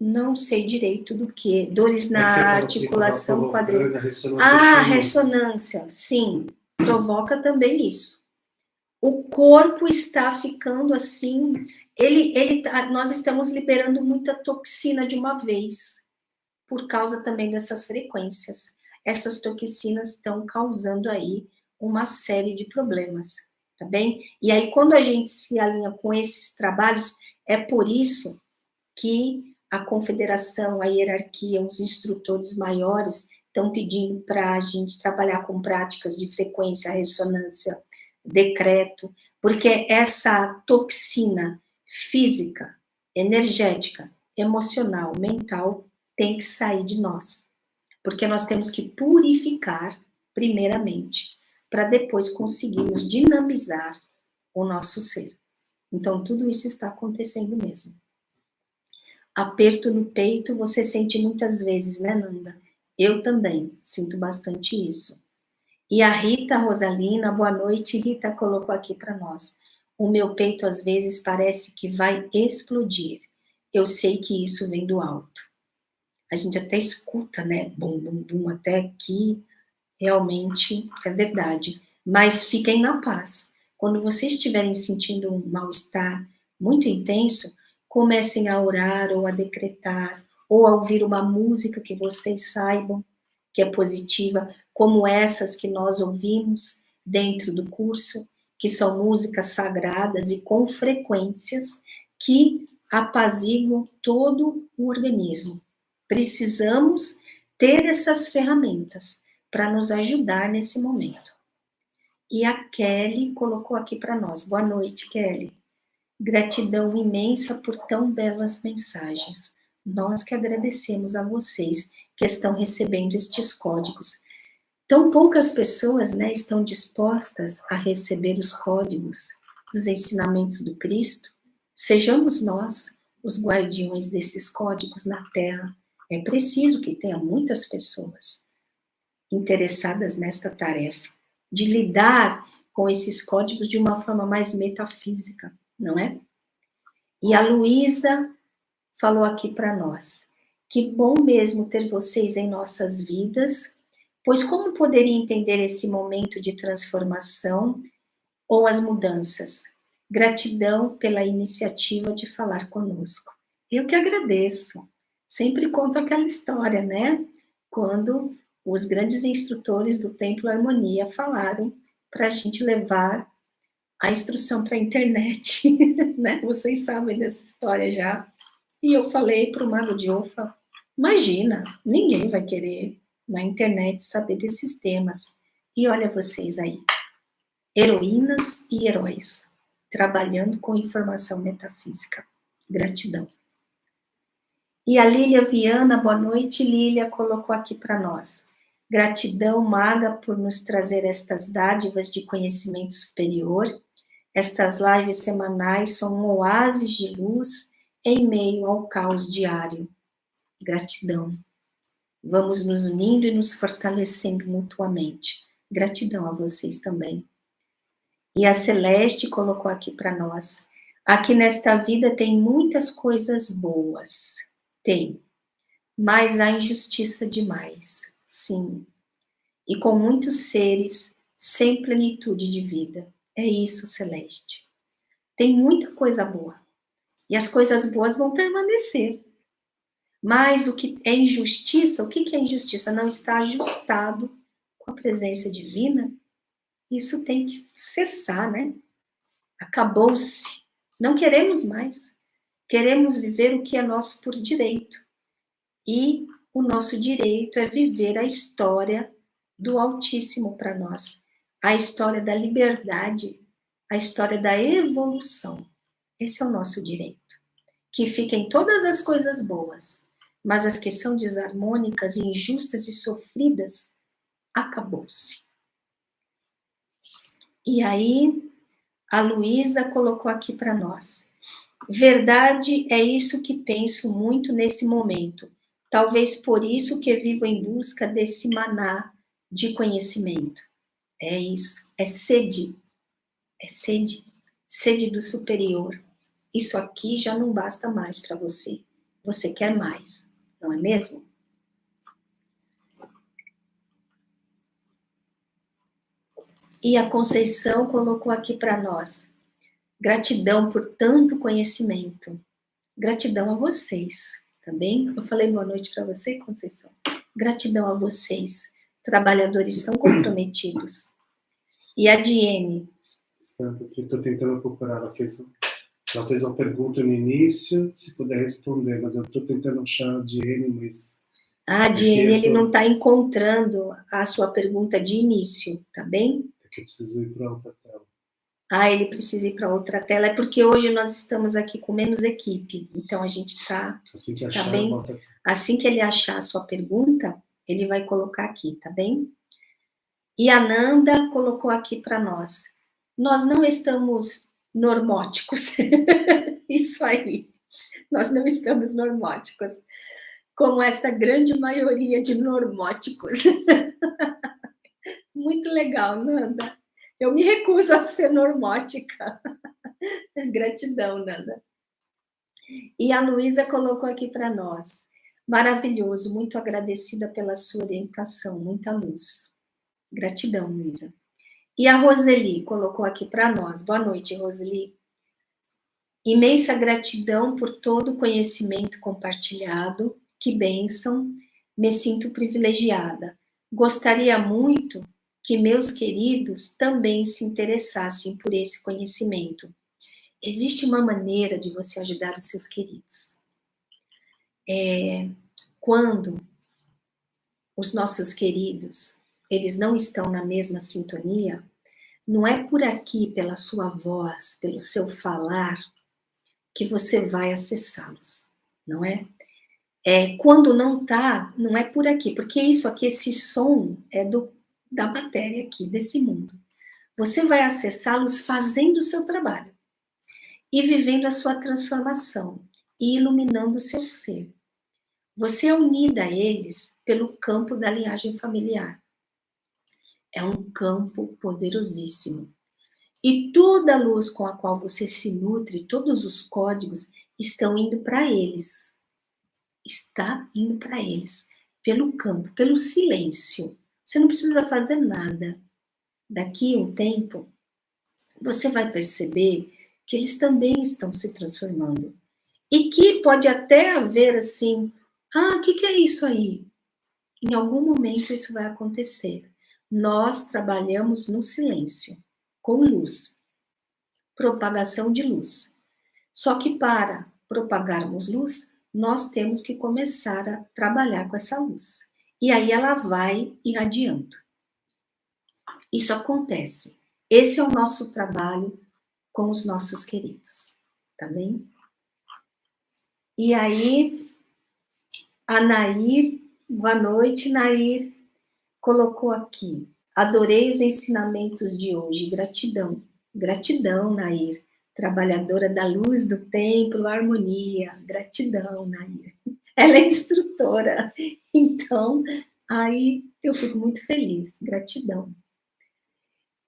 Não sei direito do que. Dores na articulação quadril. Ressonância, sim. Provoca também isso. O corpo está ficando assim, nós estamos liberando muita toxina de uma vez, por causa também dessas frequências. Essas toxinas estão causando aí uma série de problemas, tá bem? E aí, quando a gente se alinha com esses trabalhos, é por isso que a confederação, a hierarquia, os instrutores maiores estão pedindo para a gente trabalhar com práticas de frequência, ressonância, decreto, porque essa toxina física, energética, emocional, mental, tem que sair de nós. Porque nós temos que purificar, primeiramente, para depois conseguirmos dinamizar o nosso ser. Então, tudo isso está acontecendo mesmo. Aperto no peito você sente muitas vezes, né, Nanda? Eu também sinto bastante isso. E a Rita Rosalina, boa noite, Rita colocou aqui para nós. O meu peito às vezes parece que vai explodir. Eu sei que isso vem do alto. A gente até escuta, né? Bum, bum, bum, até aqui. Realmente é verdade. Mas fiquem na paz. Quando vocês estiverem sentindo um mal-estar muito intenso, comecem a orar ou a decretar, ou a ouvir uma música que vocês saibam que é positiva, como essas que nós ouvimos dentro do curso, que são músicas sagradas e com frequências que apaziguam todo o organismo. Precisamos ter essas ferramentas para nos ajudar nesse momento. E a Kelly colocou aqui para nós. Boa noite, Kelly. Gratidão imensa por tão belas mensagens. Nós que agradecemos a vocês que estão recebendo estes códigos. Tão poucas pessoas, né, estão dispostas a receber os códigos dos ensinamentos do Cristo. Sejamos nós os guardiões desses códigos na Terra. É preciso que tenha muitas pessoas interessadas nesta tarefa, de lidar com esses códigos de uma forma mais metafísica, não é? E a Luísa falou aqui para nós, que bom mesmo ter vocês em nossas vidas, pois como poderia entender esse momento de transformação ou as mudanças? Gratidão pela iniciativa de falar conosco. Eu que agradeço. Sempre conto aquela história, né? Quando os grandes instrutores do Templo Harmonia falaram para a gente levar a instrução para a internet, né? Vocês sabem dessa história já. E eu falei para o Mago de Ofa, imagina, ninguém vai querer na internet saber desses temas. E olha vocês aí, heroínas e heróis, trabalhando com informação metafísica. Gratidão. E a Lília Viana, boa noite, Lília, colocou aqui para nós. Gratidão, Maga, por nos trazer estas dádivas de conhecimento superior. Estas lives semanais são um oásis de luz em meio ao caos diário. Gratidão. Vamos nos unindo e nos fortalecendo mutuamente. Gratidão a vocês também. E a Celeste colocou aqui para nós. Aqui nesta vida tem muitas coisas boas. Tem. Mas há injustiça demais. Sim. E com muitos seres sem plenitude de vida. É isso, Celeste. Tem muita coisa boa. E as coisas boas vão permanecer. Mas o que é injustiça, o que é injustiça? Não está ajustado com a presença divina. Isso tem que cessar, né? Acabou-se. Não queremos mais. Queremos viver o que é nosso por direito. E o nosso direito é viver a história do Altíssimo para nós. A história da liberdade, a história da evolução. Esse é o nosso direito. Que fiquem todas as coisas boas, mas as que são desarmônicas, injustas e sofridas, acabou-se. E aí, a Luísa colocou aqui para nós. Verdade é isso que penso muito nesse momento. Talvez por isso que vivo em busca desse maná de conhecimento. É isso, é sede sede do superior. Isso aqui já não basta mais para você. Você quer mais, não é mesmo? E a Conceição colocou aqui para nós. Gratidão por tanto conhecimento. Gratidão a vocês, tá bem? Eu falei boa noite para você, Conceição. Gratidão a vocês, trabalhadores tão comprometidos. E a Diene. Espera um pouquinho, estou tentando procurar. Ela fez uma pergunta no início, se puder responder, mas eu estou tentando achar a Diene, mas... Ah, Diene, ele não está encontrando a sua pergunta de início, tá bem? É que eu preciso ir para outra tela. Ah, ele precisa ir para outra tela. É porque hoje nós estamos aqui com menos equipe. Então a gente está Assim que achar, tá bem? Assim que ele achar a sua pergunta, ele vai colocar aqui, tá bem? E a Nanda colocou aqui para nós. Nós não estamos normóticos. Isso aí. Nós não estamos normóticos. Como essa grande maioria de normóticos. Muito legal, Nanda. Eu me recuso a ser normótica. Gratidão, Nanda. E a Luísa colocou aqui para nós. Maravilhoso, muito agradecida pela sua orientação, muita luz. Gratidão, Luísa. E a Roseli colocou aqui para nós. Boa noite, Roseli. Imensa gratidão por todo o conhecimento compartilhado. Que bênção. Me sinto privilegiada. Gostaria muito que meus queridos também se interessassem por esse conhecimento. Existe uma maneira de você ajudar os seus queridos. Quando os nossos queridos, eles não estão na mesma sintonia, não é por aqui, pela sua voz, pelo seu falar, que você vai acessá-los, não é? Quando não tá, não é por aqui, porque isso aqui, esse som é da matéria aqui, desse mundo. Você vai acessá-los fazendo o seu trabalho e vivendo a sua transformação e iluminando o seu ser. Você é unida a eles pelo campo da linhagem familiar. É um campo poderosíssimo. E toda a luz com a qual você se nutre, todos os códigos, estão indo para eles. Está indo para eles. Pelo campo, pelo silêncio. Você não precisa fazer nada. Daqui a um tempo, você vai perceber que eles também estão se transformando. E que pode até haver assim, o que é isso aí? Em algum momento isso vai acontecer. Nós trabalhamos no silêncio, com luz, propagação de luz. Só que para propagarmos luz, nós temos que começar a trabalhar com essa luz. E aí ela vai irradiando. Isso acontece. Esse é o nosso trabalho com os nossos queridos, tá bem? E aí, a Nair, boa noite, Nair, colocou aqui. Adorei os ensinamentos de hoje, gratidão. Gratidão, Nair. Trabalhadora da luz do templo, harmonia. Gratidão, Nair. Ela é instrutora. Então, aí eu fico muito feliz. Gratidão.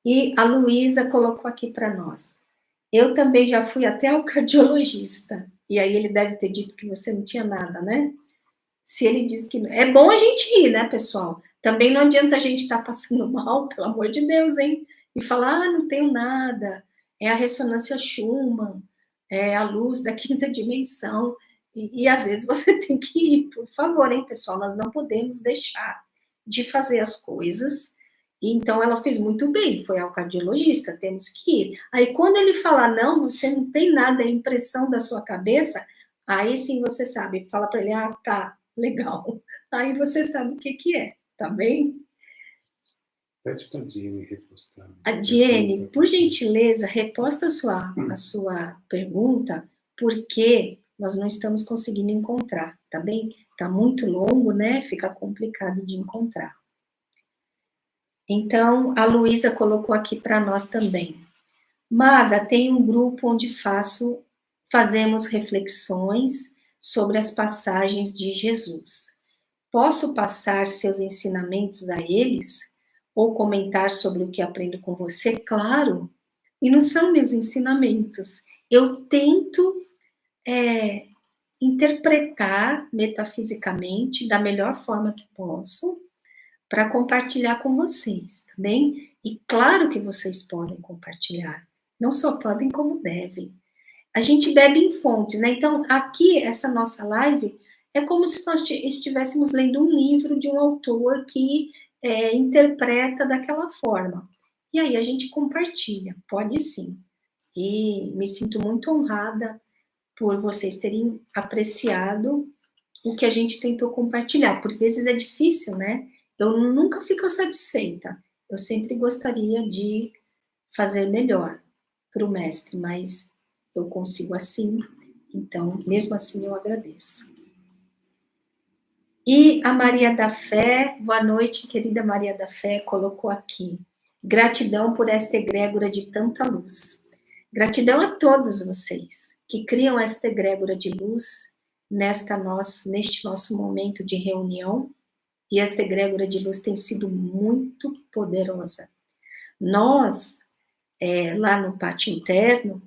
E a Luísa colocou aqui para nós. Eu também já fui até ao cardiologista. E aí ele deve ter dito que você não tinha nada, né? Se ele diz que... É bom a gente ir, né, pessoal? Também não adianta a gente estar passando mal, pelo amor de Deus, hein? E falar, não tenho nada. É a ressonância Schumann, é a luz da quinta dimensão. E às vezes você tem que ir, por favor, hein, pessoal? Nós não podemos deixar de fazer as coisas. E então ela fez muito bem, foi ao cardiologista, temos que ir. Aí quando ele falar, não, você não tem nada, é impressão da sua cabeça, aí sim você sabe, fala para ele, ah, tá, legal. Aí você sabe o que é, tá bem? Pede para a Diene repostar. A Diene, por gentileza, reposta a sua pergunta, porque nós não estamos conseguindo encontrar, tá bem? Tá muito longo, né? Fica complicado de encontrar. Então, a Luísa colocou aqui para nós também. Maga, tem um grupo onde fazemos reflexões sobre as passagens de Jesus. Posso passar seus ensinamentos a eles? Ou comentar sobre o que aprendo com você? Claro, e não são meus ensinamentos. Eu tento interpretar metafisicamente da melhor forma que posso para compartilhar com vocês, tá bem? E claro que vocês podem compartilhar. Não só podem, como devem. A gente bebe em fontes, né? Então, aqui, essa nossa live é como se nós estivéssemos lendo um livro de um autor que interpreta daquela forma. E aí a gente compartilha, pode sim. E me sinto muito honrada por vocês terem apreciado o que a gente tentou compartilhar. Por vezes é difícil, né? Eu nunca fico satisfeita. Eu sempre gostaria de fazer melhor para o mestre, mas eu consigo assim, então, mesmo assim, eu agradeço. E a Maria da Fé, boa noite, querida Maria da Fé, colocou aqui. Gratidão por esta egrégora de tanta luz. Gratidão a todos vocês que criam esta egrégora de luz neste nosso momento de reunião, e esta egrégora de luz tem sido muito poderosa. Nós, lá no pátio interno,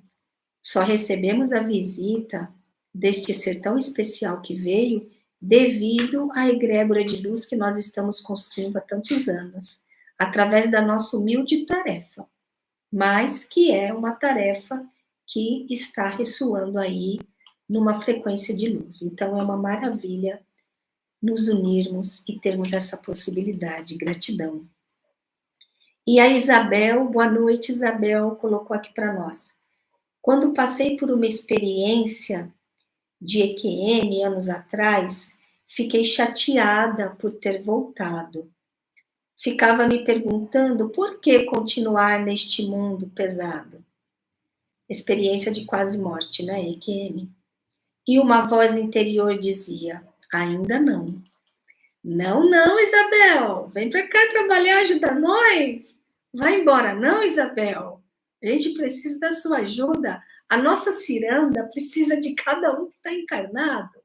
só recebemos a visita deste ser tão especial que veio devido à egrégora de luz que nós estamos construindo há tantos anos, através da nossa humilde tarefa, mas que é uma tarefa que está ressoando aí numa frequência de luz. Então, é uma maravilha nos unirmos e termos essa possibilidade. Gratidão. E a Isabel, boa noite, Isabel, colocou aqui para nós. Quando passei por uma experiência de EQM anos atrás, fiquei chateada por ter voltado. Ficava me perguntando por que continuar neste mundo pesado. Experiência de quase morte, né, EQM? E uma voz interior dizia, ainda não. Não, não, Isabel, vem para cá trabalhar, ajuda nós. Vai embora, não, Isabel. A gente precisa da sua ajuda. A nossa ciranda precisa de cada um que está encarnado.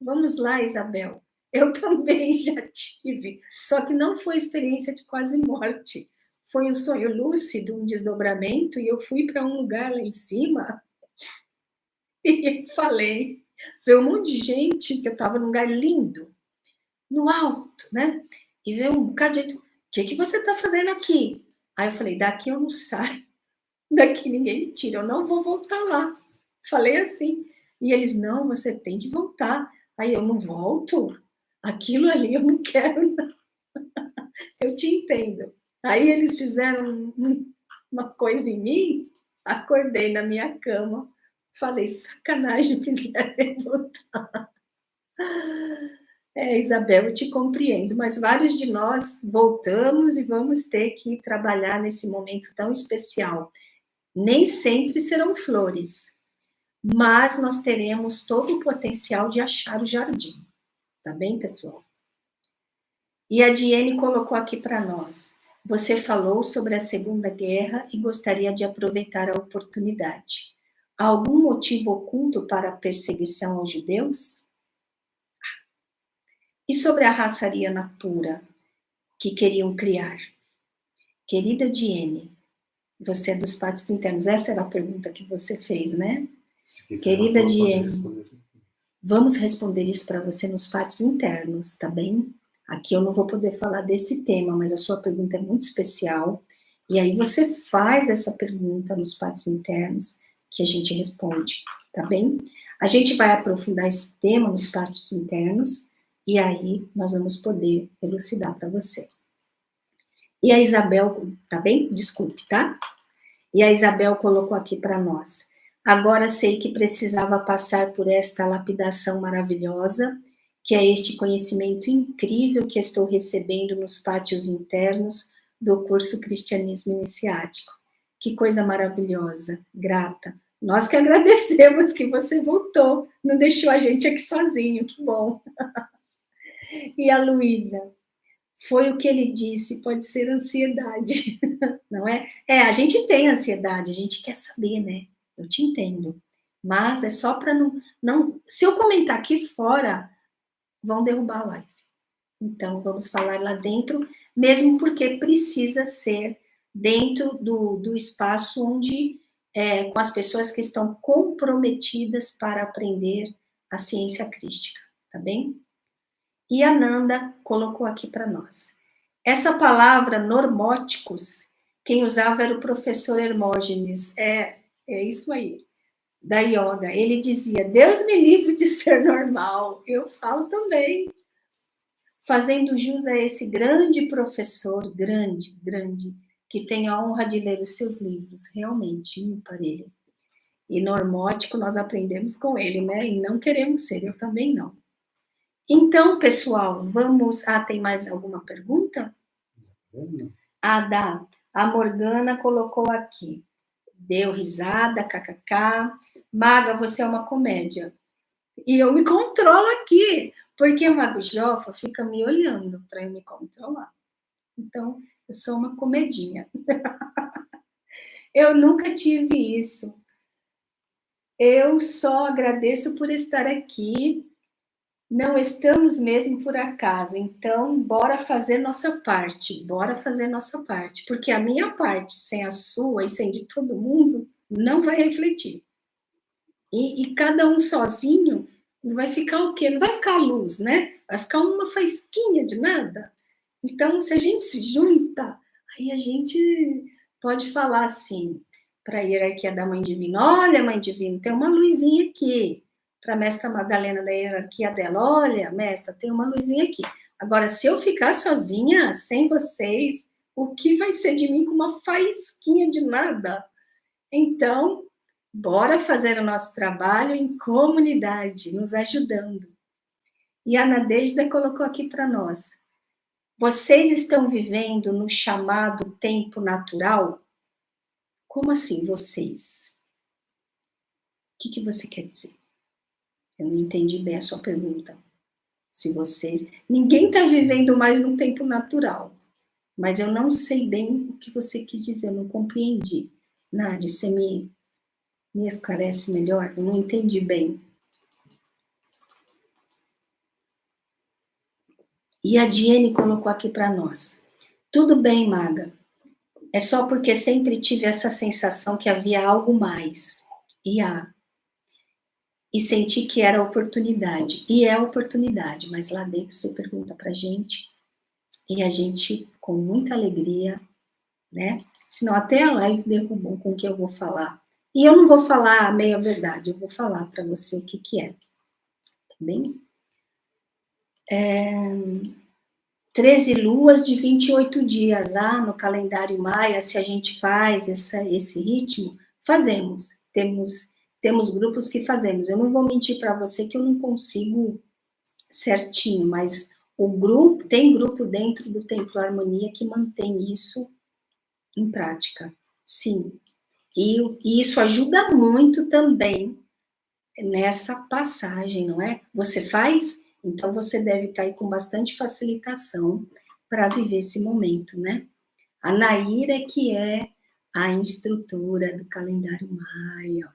Vamos lá, Isabel. Eu também já tive, só que não foi experiência de quase morte. Foi um sonho lúcido, um desdobramento, e eu fui para um lugar lá em cima e falei, veio um monte de gente, que eu estava num lugar lindo, no alto, né? E veio um bocado de gente, o que você está fazendo aqui? Aí eu falei, daqui eu não saio, daqui ninguém me tira, eu não vou voltar lá. Falei assim. E eles, não, você tem que voltar. Aí eu não volto? Aquilo ali eu não quero, não. Eu te entendo. Aí eles fizeram uma coisa em mim, acordei na minha cama, falei, sacanagem, fizeram eu voltar. Isabel, eu te compreendo, mas vários de nós voltamos e vamos ter que trabalhar nesse momento tão especial. Nem sempre serão flores, mas nós teremos todo o potencial de achar o jardim. Tá bem, pessoal? E a Diene colocou aqui para nós. Você falou sobre a Segunda Guerra e gostaria de aproveitar a oportunidade. Há algum motivo oculto para a perseguição aos judeus? E sobre a raça ariana pura que queriam criar? Querida Diene, Você é dos pátios internos. Essa era a pergunta que você fez, né? Se quiser, Querida pode Diene, responder. vamos responder isso para você nos pátios internos, tá bem? Aqui eu não vou poder falar desse tema, mas a sua pergunta é muito especial. E aí você faz essa pergunta nos pátios internos, que a gente responde, tá bem? A gente vai aprofundar esse tema nos pátios internos, e aí nós vamos poder elucidar para você. E a Isabel, tá bem? Desculpe, tá? E a Isabel colocou aqui para nós. Agora sei que precisava passar por esta lapidação maravilhosa, que é este conhecimento incrível que estou recebendo nos pátios internos do curso Cristianismo Iniciático. Que coisa maravilhosa, grata. Nós que agradecemos que você voltou, não deixou a gente aqui sozinho, que bom. E a Luísa, foi o que ele disse, pode ser ansiedade, não é? A gente tem ansiedade, a gente quer saber, né? Eu te entendo. Mas é só para não... Se eu comentar aqui fora, vão derrubar a live. Então, vamos falar lá dentro, mesmo porque precisa ser dentro do espaço onde, com as pessoas que estão comprometidas para aprender a ciência crística, tá bem? E a Nanda colocou aqui para nós. Essa palavra normóticos, quem usava era o professor Hermógenes. É isso aí, da yoga. Ele dizia, Deus me livre de ser normal. Eu falo também. Fazendo jus a esse grande professor, grande, que tem a honra de ler os seus livros, realmente, ímpar ele. E normótico nós aprendemos com ele, né? E não queremos ser, eu também não. Então, pessoal, vamos... tem mais alguma pergunta? A Morgana colocou aqui. Deu risada, kkk. Maga, você é uma comédia. E eu me controlo aqui, porque o Mago Jofa fica me olhando para eu me controlar. Então, eu sou uma comedinha. Eu nunca tive isso. Eu só agradeço por estar aqui. Não estamos mesmo por acaso, então bora fazer nossa parte, porque a minha parte, sem a sua e sem de todo mundo, não vai refletir. E cada um sozinho, vai ficar o quê? Não vai ficar a luz, né? Vai ficar uma faísquinha de nada. Então, se a gente se junta, aí a gente pode falar assim, para a hierarquia da Mãe Divina, olha, Mãe Divina, tem uma luzinha aqui. Para a mestra Madalena da hierarquia dela, olha, mestra, tem uma luzinha aqui. Agora, se eu ficar sozinha, sem vocês, o que vai ser de mim com uma faísquinha de nada? Então, bora fazer o nosso trabalho em comunidade, nos ajudando. E a Nadejda colocou aqui para nós. Vocês estão vivendo no chamado tempo natural? Como assim, vocês? O que você quer dizer? Eu não entendi bem a sua pergunta. Se vocês... Ninguém está vivendo mais no tempo natural. Mas eu não sei bem o que você quis dizer, eu não compreendi. Nádia, você me esclarece melhor? Eu não entendi bem. E a Diene colocou aqui para nós. Tudo bem, Maga. É só porque sempre tive essa sensação que havia algo mais. E senti que era oportunidade. E é oportunidade, mas lá dentro você pergunta pra gente, e a gente, com muita alegria, né? Senão até a live derrubou com o que eu vou falar. E eu não vou falar a meia verdade, eu vou falar para você o que é. Tá bem? 13 luas de 28 dias. No calendário maia, se a gente faz esse ritmo, fazemos. Temos grupos que fazemos. Eu não vou mentir para você que eu não consigo certinho, mas tem grupo dentro do Templo Harmonia que mantém isso em prática. Sim. E isso ajuda muito também nessa passagem, não é? Você faz, então você deve estar aí com bastante facilitação para viver esse momento, né? A Naira, que é a instrutora do calendário maia,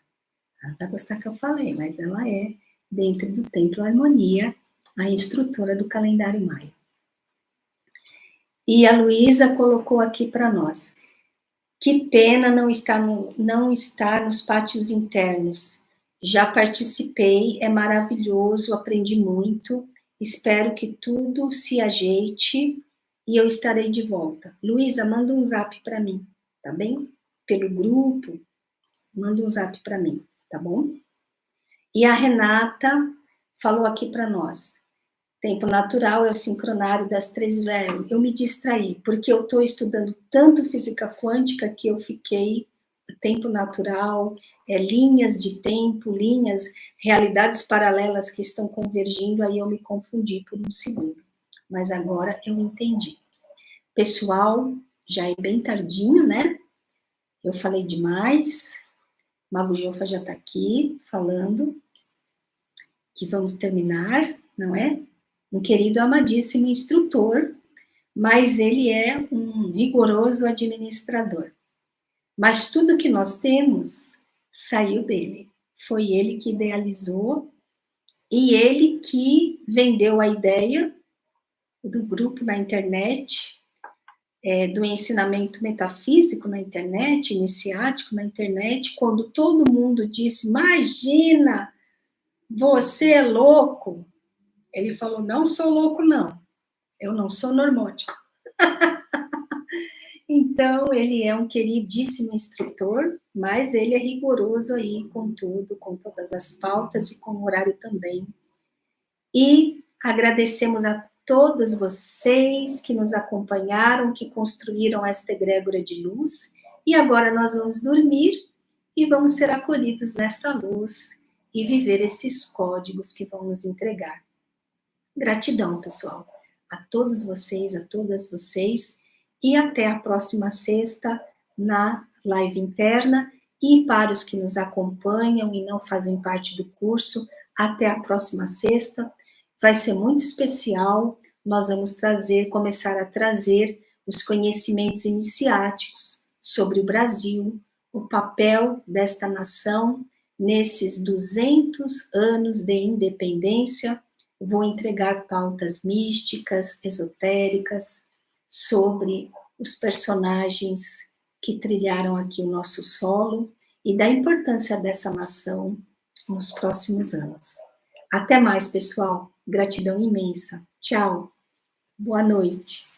ela vai gostar que eu falei, mas ela é, dentro do Templo Harmonia, a instrutora do calendário maia. E a Luísa colocou aqui para nós. Que pena não estar nos pátios internos. Já participei, é maravilhoso, aprendi muito. Espero que tudo se ajeite e eu estarei de volta. Luísa, manda um zap para mim, tá bem? Pelo grupo, manda um zap para mim, tá bom? E a Renata falou aqui para nós. Tempo natural é o sincronário das 3 velhas. Eu me distraí, porque eu estou estudando tanto física quântica que eu fiquei tempo natural, linhas de tempo, realidades paralelas que estão convergindo, aí eu me confundi por um segundo. Mas agora eu entendi. Pessoal, já é bem tardinho, né? Eu falei demais. Mago Jofa já está aqui falando que vamos terminar, não é? Um querido, amadíssimo instrutor, mas ele é um rigoroso administrador. Mas tudo que nós temos saiu dele. Foi ele que idealizou e ele que vendeu a ideia do grupo na internet, do ensinamento metafísico na internet, iniciático na internet, quando todo mundo disse, imagina, você é louco. Ele falou, não sou louco, não. Eu não sou normótico. Então, ele é um queridíssimo instrutor, mas ele é rigoroso aí com tudo, com todas as pautas e com o horário também. E agradecemos a todos vocês que nos acompanharam, que construíram esta egrégora de luz. E agora nós vamos dormir e vamos ser acolhidos nessa luz e viver esses códigos que vão nos entregar. Gratidão, pessoal, a todos vocês, a todas vocês, e até a próxima sexta na live interna, e para os que nos acompanham e não fazem parte do curso, até a próxima sexta, vai ser muito especial, nós vamos começar a trazer os conhecimentos iniciáticos sobre o Brasil, o papel desta nação nesses 200 anos de independência. Vou entregar pautas místicas, esotéricas, sobre os personagens que trilharam aqui o nosso solo e da importância dessa nação nos próximos anos. Até mais, pessoal. Gratidão imensa. Tchau. Boa noite.